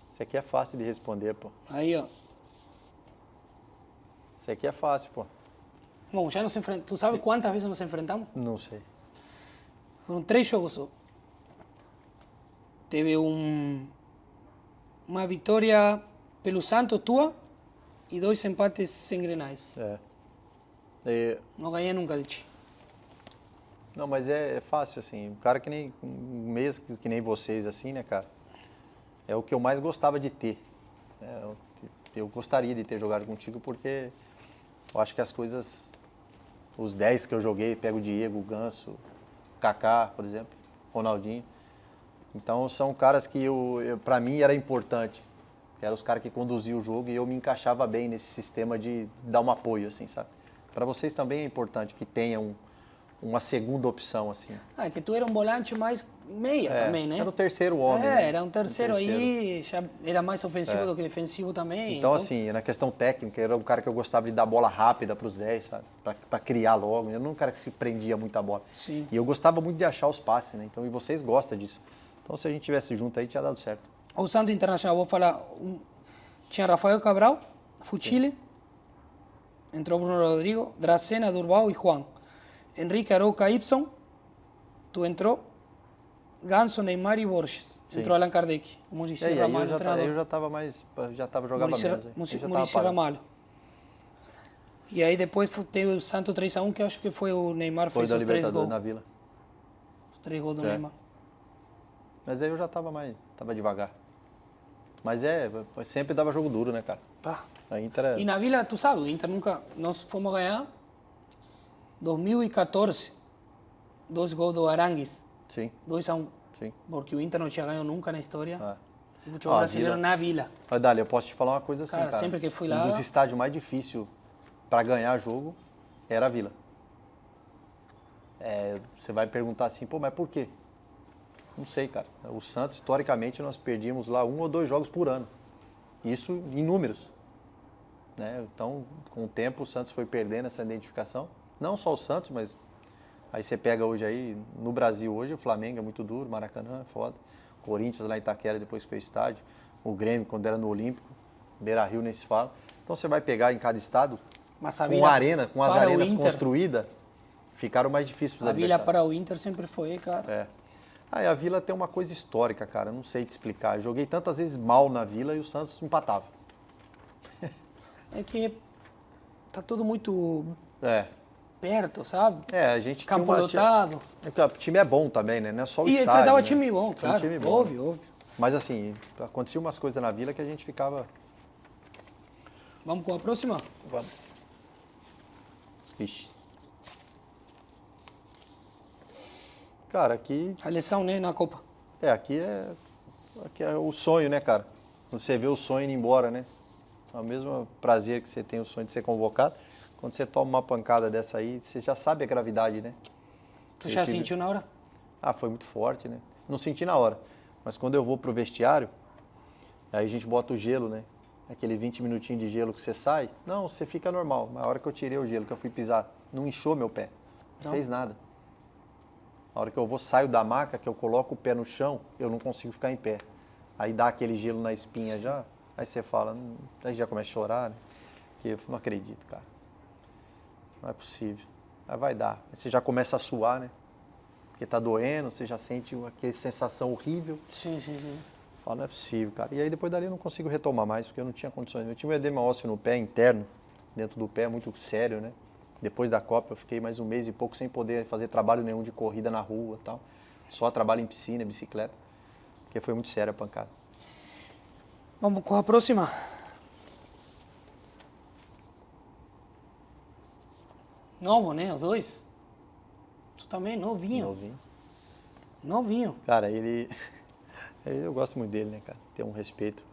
Isso aqui é fácil de responder, pô. Aí, ó. Isso aqui é fácil, pô. Bom, já nos enfrentamos. Tu sabe quantas vezes nos enfrentamos? Não sei. Foram 3 jogos só. Teve uma vitória pelo Santos, tua, e 2 empates sem Grenais. Não ganhei nunca de ti. Não, mas é fácil, assim. Um cara que nem que nem vocês, assim, né, cara? É o que eu mais gostava de ter. Eu gostaria de ter jogado contigo porque eu acho que as coisas... Os 10 que eu joguei, pego o Diego, o Ganso, o Kaká, por exemplo, Ronaldinho. Então, são caras que, pra mim, era importante. Eram os caras que conduziam o jogo e eu me encaixava bem nesse sistema de dar um apoio, assim, sabe? Para vocês também é importante que tenha uma segunda opção, assim. É que tu era um volante mais meia também, né? Era o terceiro homem. né? Era um terceiro aí, já era mais ofensivo do que defensivo também. Então, assim, na questão técnica, era um cara que eu gostava de dar bola rápida para os 10, sabe? Para criar logo. Eu não era um cara que se prendia muito a bola. Sim. E eu gostava muito de achar os passes, né? Então, e vocês gostam disso. Então, se a gente tivesse junto aí, tinha dado certo. O Santos Internacional, vou falar, tinha Rafael Cabral, Fuchile, entrou Bruno Rodrigo, Dracena, Durbao e Juan. Enrique Aroca, Ibson, tu entrou, Ganso, Neymar e Borges. Sim. Entrou Allan Kardec, o Muricy Ramalho, treinador. Eu já estava jogando menos. Muricy Ramalho. E aí depois teve o Santos 3-1, que eu acho que foi o Neymar Foi fez da os 3 Libertadores gols. na Vila. Os 3 gols do Neymar. Mas aí eu já tava devagar. Mas sempre dava jogo duro, né, cara? Pá. A Inter E na Vila, tu sabe, o Inter nunca... Nós fomos ganhar 2014, 2 gols do Arangues, Sim, 2-1. sim. Porque o Inter não tinha ganho nunca na história Ah. do futebol Ó, a brasileiro Vila- na Vila. Mas, Dali, eu posso te falar uma coisa assim, Cara, cara. sempre que fui Um lá- dos estádios mais difíceis para ganhar jogo era a Vila. Você vai perguntar assim, pô, mas por quê? Não sei, cara. O Santos, historicamente, nós perdíamos lá 1 ou 2 jogos por ano. Isso em números. Né? Então, com o tempo, o Santos foi perdendo essa identificação. Não só o Santos, mas aí você pega hoje aí, no Brasil hoje, o Flamengo é muito duro, Maracanã é foda. Corinthians lá em Itaquera, depois que fez estádio. O Grêmio, quando era no Olímpico. Beira-Rio, nem se fala. Então, você vai pegar em cada estado, Mas a com Vila, arena, com as para o arenas Inter, construídas, ficaram mais difíceis para os a Vila adversários. para o Inter sempre foi, cara. É. Aí a Vila tem uma coisa histórica, cara, não sei te explicar. Eu joguei tantas vezes mal na Vila e o Santos empatava. É que tá tudo muito É. perto, sabe? A gente tinha Campo uma... lotado. O time é bom também, né? Não é só o E estádio. enfrentava né? time bom, Tinha um claro. time bom, Óbvio, né? óbvio. Mas assim, acontecia umas coisas na Vila que a gente ficava... Vamos com a próxima? Vamos. Vixe. Cara, aqui A lição, né, na Copa. Aqui é o sonho, né, cara? Você vê o sonho indo embora, né? É o mesmo prazer que você tem o sonho de ser convocado. Quando você toma uma pancada dessa aí, você já sabe a gravidade, né? Tu já Eu tive- sentiu na hora? Foi muito forte, né? Não senti na hora. Mas quando eu vou pro vestiário, aí a gente bota o gelo, né? Aquele 20 minutinhos de gelo que você sai. Não, você fica normal. Mas a hora que eu tirei o gelo, que eu fui pisar, não inchou meu pé. Não Não? fez nada. A hora que eu saio da maca, que eu coloco o pé no chão, eu não consigo ficar em pé. Aí dá aquele gelo na espinha já, aí você fala, aí já começa a chorar, né? Porque eu não acredito, cara. Não é possível. Aí vai dar. Aí você já começa a suar, né? Porque tá doendo, você já sente aquela sensação horrível. Sim, sim, sim. Fala, não é possível, cara. E aí depois dali eu não consigo retomar mais, porque eu não tinha condições. Eu tinha um edema ósseo no pé interno, dentro do pé, muito sério, né? Depois da Copa eu fiquei mais um mês e pouco sem poder fazer trabalho nenhum de corrida na rua e tal. Só trabalho em piscina, bicicleta, porque foi muito séria a pancada. Vamos com a próxima? Novo, né? Os dois. Tu também, novinho. Novinho. Novinho. Cara, eu gosto muito dele, né, cara? Tem um respeito.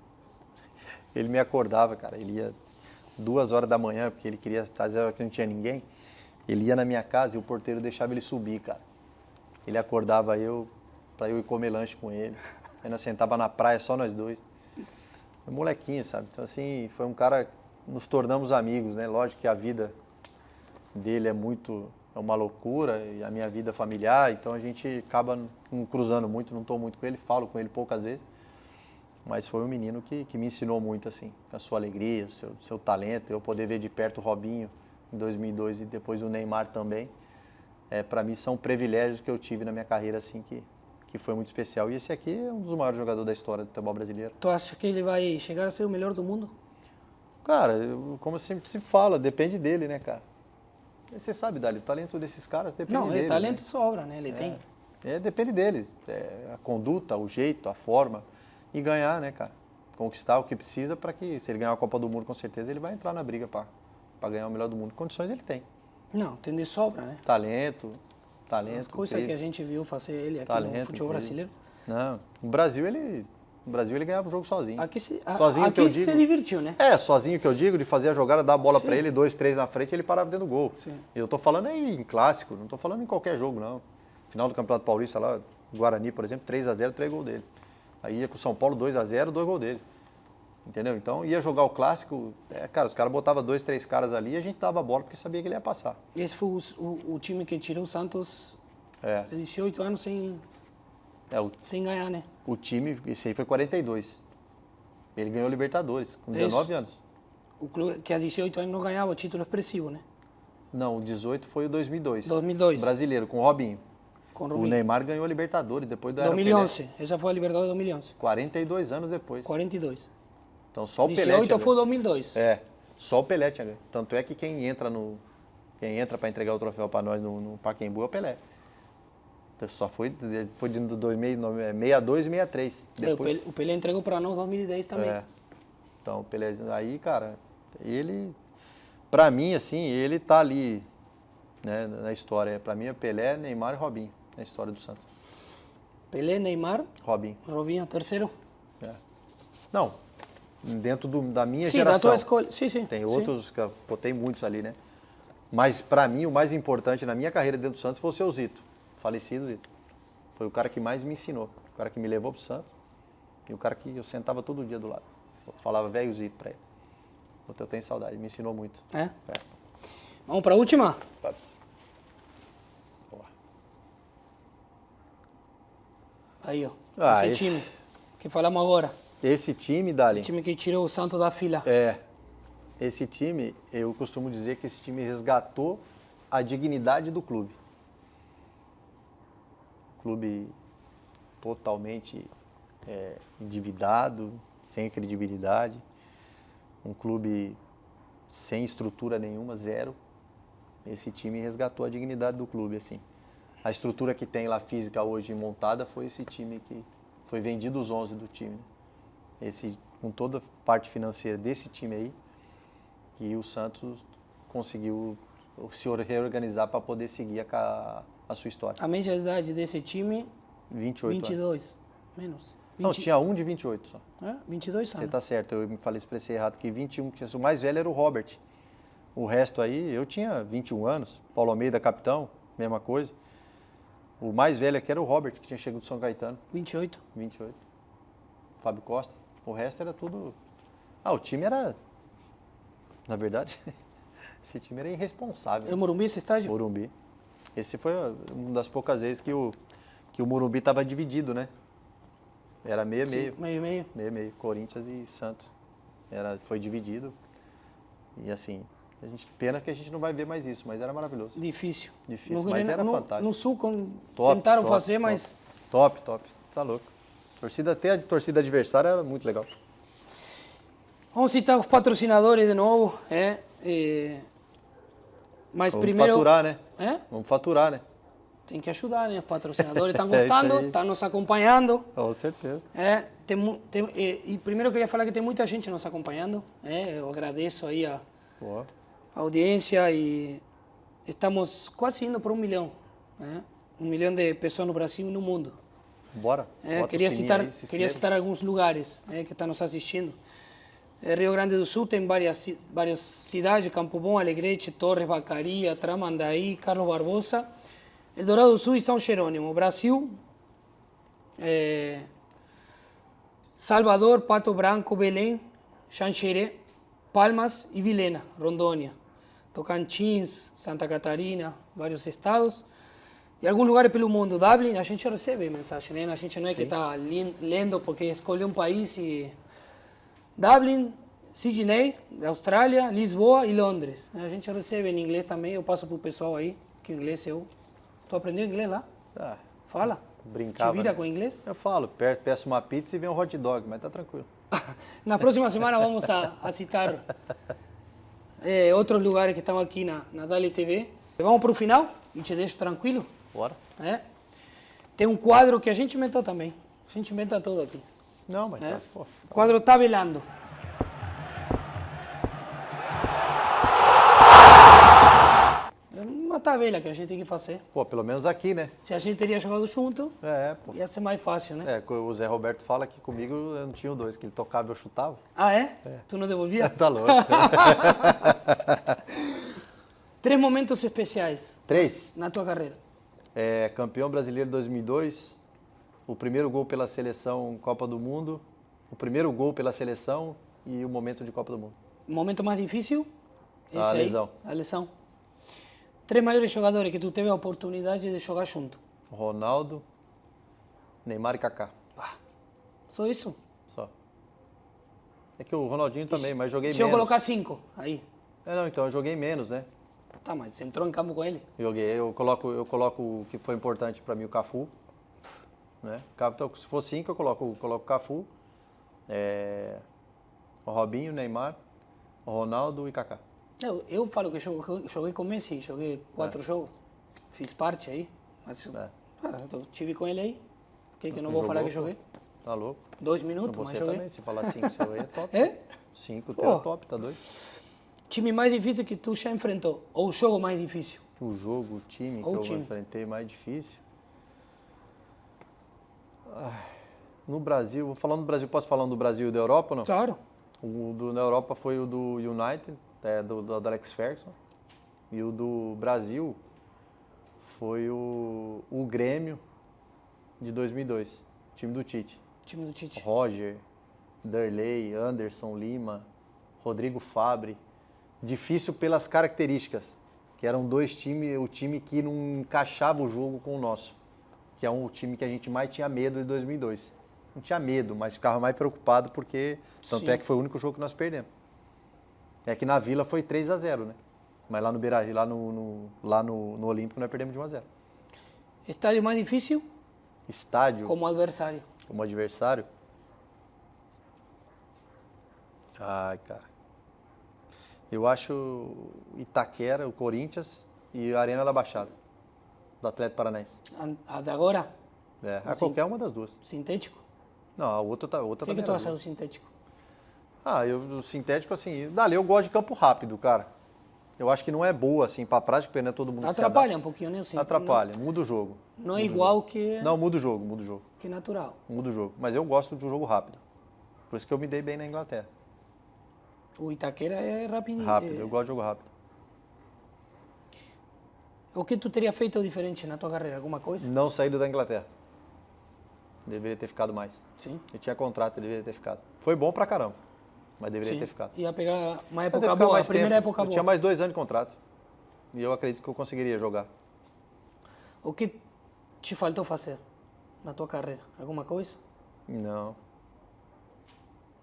Ele me acordava, cara. Ele ia 2 horas da manhã, porque ele queria estar às horas que não tinha ninguém. Ele ia na minha casa e o porteiro deixava ele subir, cara. Ele acordava eu pra eu ir comer lanche com ele. Aí nós sentava na praia, só nós dois. Foi molequinho, sabe? Então, assim, foi um cara... Nos tornamos amigos, né? Lógico que a vida dele é uma loucura, e a minha vida familiar, então a gente acaba não cruzando muito, não estou muito com ele, falo com ele poucas vezes. Mas foi um menino que me ensinou muito, assim, a sua alegria, o seu talento. Eu poder ver de perto o Robinho em 2002 e depois o Neymar também. Para mim são privilégios que eu tive na minha carreira, assim, que foi muito especial. E esse aqui é um dos maiores jogadores da história do futebol brasileiro. Tu acha que ele vai chegar a ser o melhor do mundo? Cara, como eu sempre fala, depende dele, né, cara? Você sabe, Dali, o talento desses caras depende Não, deles. talento né? sobra, né? Ele tem. Depende deles. A conduta, o jeito, a forma. E ganhar, né, cara? Conquistar o que precisa para que, se ele ganhar a Copa do Mundo, com certeza, ele vai entrar na briga para ganhar o melhor do mundo. Condições ele tem. Não, tem de sobra, né? Talento. As coisas que a gente viu fazer ele aqui talento, no futebol brasileiro. Não, no Brasil ele ganhava o jogo sozinho. Aqui Sozinho que eu digo. se divertiu, né? Sozinho que eu digo, de fazer a jogada, dar a bola Sim. para ele, 2, 3 na frente, ele parava dentro do gol. Sim. Eu tô falando aí em clássico, não tô falando em qualquer jogo, não. Final do Campeonato Paulista lá, Guarani, por exemplo, 3-0, 3 gols dele. Aí ia com o São Paulo, 2-0, 2 gols dele. Entendeu? Então ia jogar o clássico, cara, os caras botavam 2, 3 caras ali e a gente dava a bola porque sabia que ele ia passar. Esse foi o time que tirou o Santos de 18 anos sem ganhar, né? O time, esse aí foi 42. Ele ganhou Libertadores, com 19 anos. O clube que há 18 anos não ganhava o título expressivo, né? Não, o 18 foi o 2002. 2002. Brasileiro, com o Robinho. Com o O Robinho. Neymar ganhou a Libertadores, depois do 2011. Essa foi a Libertadores de 2011. 42 anos depois. 42. Então só o Pelé 18 tinha foi ganho. 2002. Só o Pelé tinha ganho. Tanto é que quem entra para entregar o troféu para nós no Pacaembu é o Pelé. Só foi depois de 62 e 63. Depois, O Pelé entregou para nós em 2010 também. Então, o Pelé, aí, cara, ele, pra mim, assim, ele tá ali, né, na história. Pra mim é Pelé, Neymar e Robinho, na história do Santos. Pelé, Neymar, Robinho, terceiro. Não, dentro da minha Sim, geração. da tua escolha. Sim. Tem outros, tem muitos ali, né? Mas pra mim, o mais importante na minha carreira dentro do Santos foi o seu Zito, falecido Zito. Foi o cara que mais me ensinou, o cara que me levou pro Santos e o cara que eu sentava todo dia do lado. Eu falava velho Zito pra ele. Eu tenho saudade, me ensinou muito. Vamos para a última? Boa. Aí, ó. Esse time que falamos agora. Esse time, Dali. Esse time que tirou o Santos da fila. Esse time, eu costumo dizer que esse time resgatou a dignidade do clube. Clube totalmente endividado, sem credibilidade. Um clube sem estrutura nenhuma, zero. Esse time resgatou a dignidade do clube, assim. A estrutura que tem lá física hoje montada foi esse time que foi vendido os 11 do time. Com toda a parte financeira desse time aí, que o Santos conseguiu se reorganizar para poder seguir a sua história. A média de idade desse time? 28 22. Menos. 20... Não, tinha um de 28 só. 22 anos. Você tá certo, eu me falei, expressei errado, que 21, que o mais velho era o Robert. O resto aí, eu tinha 21 anos, Paulo Almeida, capitão, mesma coisa. O mais velho aqui era o Robert, que tinha chegado do São Caetano. 28. Fábio Costa. O resto era tudo... o time era... Na verdade, esse time era irresponsável. É o Morumbi esse estádio? Morumbi. Esse foi uma das poucas vezes que o Morumbi estava dividido, né? Era meio-meio. Meio-meio. Meio-meio. Corinthians e Santos. Foi dividido. E assim, pena que a gente não vai ver mais isso, mas era maravilhoso. Difícil. Mas era fantástico. No Sul tentaram fazer, mas... Top. Tá louco. Até a torcida adversária era muito legal. Vamos citar os patrocinadores de novo. Mas Vamos primeiro... faturar, né? Vamos faturar, né? Tem que ajudar, né? Os patrocinadores estão gostando, estão nos acompanhando. Com certeza. E primeiro eu queria falar que tem muita gente nos acompanhando. Eu agradeço aí a audiência e estamos quase indo para 1 milhão. 1 milhão de pessoas no Brasil e no mundo. Bora. Queria citar alguns lugares que estão nos assistindo. Rio Grande do Sul tem várias cidades: Campo Bom, Alegrete, Torres, Vacaria, Tramandaí, Carlos Barbosa, Eldorado do Sul e São Jerônimo. Brasil, Salvador, Pato Branco, Belém, Xanxerê, Palmas e Vilhena, Rondônia. Tocantins, Santa Catarina, vários estados. E alguns lugares pelo mundo. Dublin, a gente recebe mensagem, né? A gente não é que está lendo porque escolheu um país e... Dublin, Sydney, Austrália, Lisboa e Londres. A gente recebe em inglês também, eu passo para o pessoal aí, que o inglês eu... Tu aprendeu inglês lá? Fala. Brincava. Te vira com inglês? Eu falo, peço uma pizza e vem um hot dog, mas tá tranquilo. Na próxima semana vamos a citar outros lugares que estão aqui na Dali TV. Vamos para o final e te deixo tranquilo. Bora. Tem um quadro que a gente inventou também. A gente inventa tudo aqui. Não, mas O quadro Tabelando. É uma tabela que a gente tem que fazer. Pelo menos aqui, né? Se a gente teria jogado junto, pô. ia ser mais fácil, né? O Zé Roberto fala que comigo eu não tinha o 2, que ele tocava e eu chutava. Tu não devolvia? Tá louco. 3 momentos especiais. 3? Na tua carreira. Campeão brasileiro 2002, o primeiro gol pela seleção Copa do Mundo, o primeiro gol pela seleção e o momento de Copa do Mundo. O momento mais difícil? A lesão. A lesão. 3 maiores jogadores que tu teve a oportunidade de jogar junto. Ronaldo, Neymar e Kaká. Só isso? Só. É que o Ronaldinho também, mas joguei menos. Se eu colocar 5 aí? Então eu joguei menos, né? Tá, mas você entrou em campo com ele? Joguei, eu coloco o que foi importante para mim, o Cafu. Né? Então, se for 5, eu coloco o Cafu, o Robinho, o Neymar, o Ronaldo e Kaká. Eu falo que joguei com Messi, joguei 4 jogos, fiz parte aí, mas Ah, eu estive com ele aí. Que não vou Jogou, falar que pô. joguei. Tá louco? 2 minutos, mas Você joguei. também, se falar 5 seu aí é top. É? 5 Pô. teu é top, tá doido? Time mais difícil que tu já enfrentou? Ou o jogo mais difícil? O jogo, o time Ou que o eu time. enfrentei mais difícil. No Brasil, vou falando do Brasil, posso falar do Brasil e da Europa ou não? Claro. Na Europa foi o do United, do Alex Ferguson. E o do Brasil foi o Grêmio de 2002, time do Tite. Time do Tite. Roger, Derlei, Anderson, Lima, Rodrigo Fabre. Difícil pelas características, que eram dois times, o time que não encaixava o jogo com o nosso, que é o time que a gente mais tinha medo de 2002. Não tinha medo, mas ficava mais preocupado porque, tanto Sim. é que foi o único jogo que nós perdemos. É que na Vila foi 3-0, né? Mas lá no Beira-Rio, lá no Olímpico, nós perdemos de 1-0. Estádio mais difícil Estádio como adversário. como adversário? Ai, cara. Eu acho Itaquera, o Corinthians e a Arena da Baixada, do Atlético Paranaense. A de agora, A qualquer uma das duas. sintético. Não, a outra O que também tu era acha boa. do sintético? O sintético, assim, dali eu gosto de campo rápido, cara. Eu acho que não é boa, assim, pra prática, porque não é todo mundo que se Atrapalha um pouquinho, né? adapta. Atrapalha, muda o jogo. Não é igual que, Não, muda o jogo, que natural. muda o jogo. Mas eu gosto de um jogo rápido. Por isso que eu me dei bem na Inglaterra. O Itaquera é rapidinho. Rápido, eu gosto de jogo rápido. O que tu teria feito diferente na tua carreira? Alguma coisa? Não saído da Inglaterra. Deveria ter ficado mais. Sim. Eu tinha contrato, eu deveria ter ficado. Foi bom pra caramba, mas deveria Sim. ter ficado. Ia pegar uma Eu época deveria ficar boa, a mais primeira tempo. época Eu boa. tinha mais 2 anos de contrato. E eu acredito que eu conseguiria jogar. O que te faltou fazer na tua carreira? Alguma coisa? Não,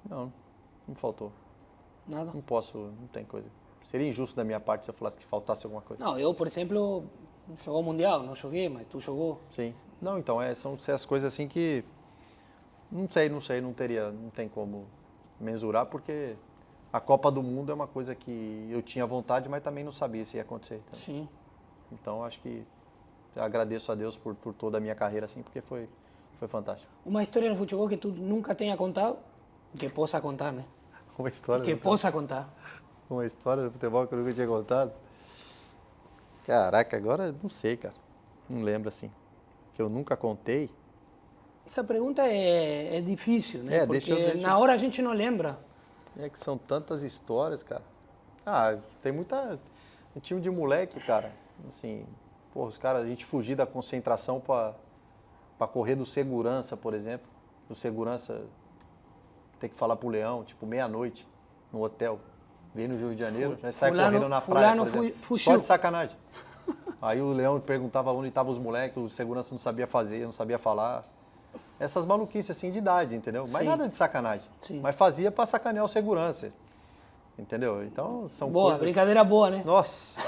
não faltou. Nada? Não tem coisa. Seria injusto da minha parte se eu falasse que faltasse alguma coisa. Não, eu, por exemplo, jogou o Mundial, não joguei, mas tu jogou. Sim. Não, então, são essas coisas assim que... Não sei, não tem como mensurar, porque a Copa do Mundo é uma coisa que eu tinha vontade, mas também não sabia se ia acontecer. Sim. Então, acho que eu agradeço a Deus por toda a minha carreira, assim, porque foi fantástico. Uma história no futebol que tu nunca tenha contado, que possa contar, né? Uma história, Que possa contar. uma história do futebol que eu nunca tinha contado. Caraca, agora não sei, cara. Não lembro, assim. Que eu nunca contei. Essa pergunta é difícil, né? Porque deixa eu- na hora a gente não lembra. É que são tantas histórias, cara. Tem muita... Um time de moleque, cara. Assim, porra, os caras, a gente fugir da concentração pra correr do segurança, por exemplo. O segurança tem que falar pro Leão, tipo, meia-noite, no hotel. Vem no Rio de Janeiro, nós sai fulano- correndo na praia, fulano por exemplo. fugiu. Só de sacanagem. Aí o Leão perguntava onde estavam os moleques, o segurança não sabia fazer, não sabia falar. Essas maluquices assim de idade, entendeu? Mas Sim. nada de sacanagem. Sim. Mas fazia pra sacanear o segurança. Entendeu? Então são Boa, coisas... brincadeira boa, né? Nossa!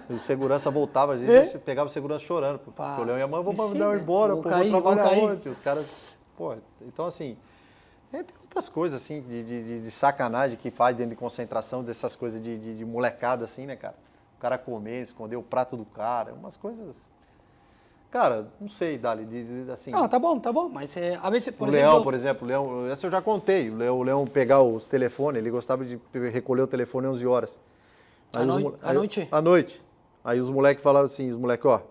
O segurança voltava, às vezes pegava o segurança chorando. Porque o Leão e a mãe, vou Sim, mandar eu embora, vou pô, cair, vou vou trabalhar cair. onde? Os caras... Pô, então assim... Tem outras coisas, assim, de sacanagem que faz dentro de concentração, dessas coisas de molecada, assim, né, cara? O cara comer, esconder o prato do cara, umas coisas... Cara, não sei, Dali, assim... Não, tá bom, mas a vezes, por o exemplo... Leão, por exemplo, o Leão, essa eu já contei, o Leão pegar os telefones, ele gostava de recolher o telefone às 11 horas. À noite? À noite. Aí os moleques falaram assim, ó,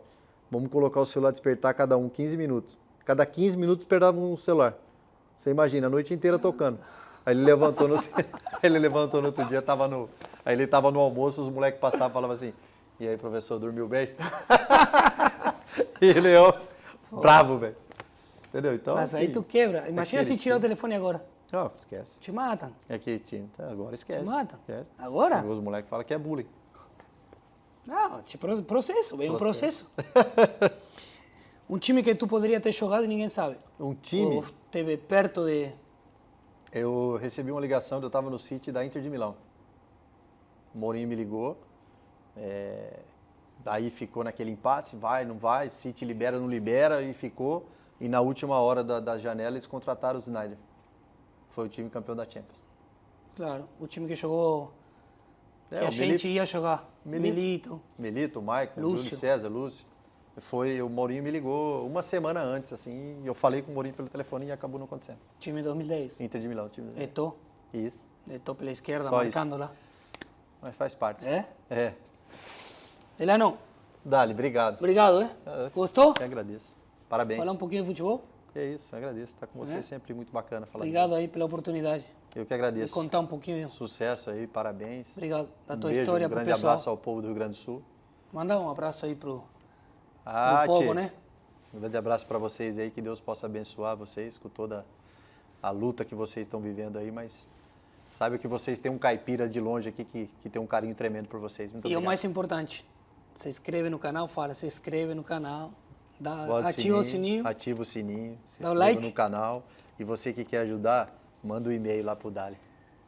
vamos colocar o celular despertar cada um 15 minutos. Cada 15 minutos despertava um celular. Você imagina, a noite inteira tocando. Aí ele levantou no outro dia, aí ele tava no almoço, os moleques passavam e falavam assim, e aí, professor, dormiu bem? E ele, bravo, velho. Entendeu? Então, Mas aí assim, tu quebra. Imagina se aquele tirar o time. telefone agora. Não, esquece. Te matam. É que time, agora esquece. Te matam. Esquece. Agora? Os moleques falam que é bullying. Não, processo, vem um processo. Um time que tu poderia ter jogado e ninguém sabe. Um time, Ou teve perto de... eu recebi uma ligação, eu estava no City da Inter de Milão. O Mourinho me ligou, daí ficou naquele impasse, vai, não vai, City libera, não libera, e ficou. E na última hora da janela eles contrataram o Snyder. Foi o time campeão da Champions. Claro, o time que jogou... Que o a gente ia jogar. Milito. Milito, Maicon, Lúcio. Júlio César, Lúcio. O Mourinho me ligou uma semana antes, assim, e eu falei com o Mourinho pelo telefone e acabou não acontecendo. Time 2010. Inter de Milão, time de Milão. Eto'o. Isso. Eto'o pela esquerda, Só marcando lá. Mas faz parte. É? É. Delano, Dali, obrigado. obrigado, Gostou? Eu agradeço. Parabéns. Falar um pouquinho de futebol? É isso, eu agradeço. Estar com você é sempre muito bacana falar. Obrigado aí pela oportunidade. Eu que De agradeço. contar um pouquinho. Sucesso aí, parabéns. Obrigado da tua beijo, história um pro grande pessoal. abraço ao povo do Rio Grande do Sul. Manda um abraço aí pro Tchê. povo, né? Um grande abraço para vocês aí, que Deus possa abençoar vocês com toda a luta que vocês estão vivendo aí, mas saiba que vocês têm um caipira de longe aqui que tem um carinho tremendo por vocês. Muito E obrigado. o mais importante, se inscreve no canal, se inscreve no canal, Bota ativa o sininho. Ativa o sininho, se Dá o inscreva like. no canal. E você que quer ajudar, manda um e-mail lá pro Dali.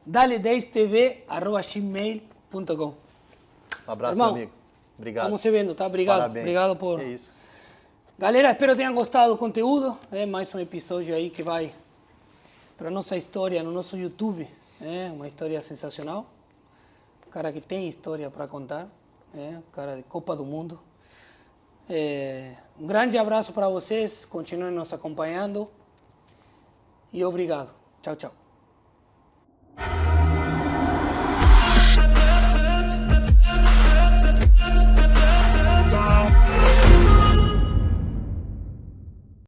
dali10tv@gmail.com. Um abraço, Irmão, meu amigo. Obrigado. Estamos se vendo, tá? Obrigado. Parabéns. Obrigado por... É isso. Galera, espero que tenham gostado do conteúdo. É mais um episódio aí que vai para nossa história no nosso YouTube. É uma história sensacional. Um cara que tem história para contar. É um cara de Copa do Mundo. Um grande abraço para vocês. Continuem nos acompanhando. E obrigado. Tchau, tchau.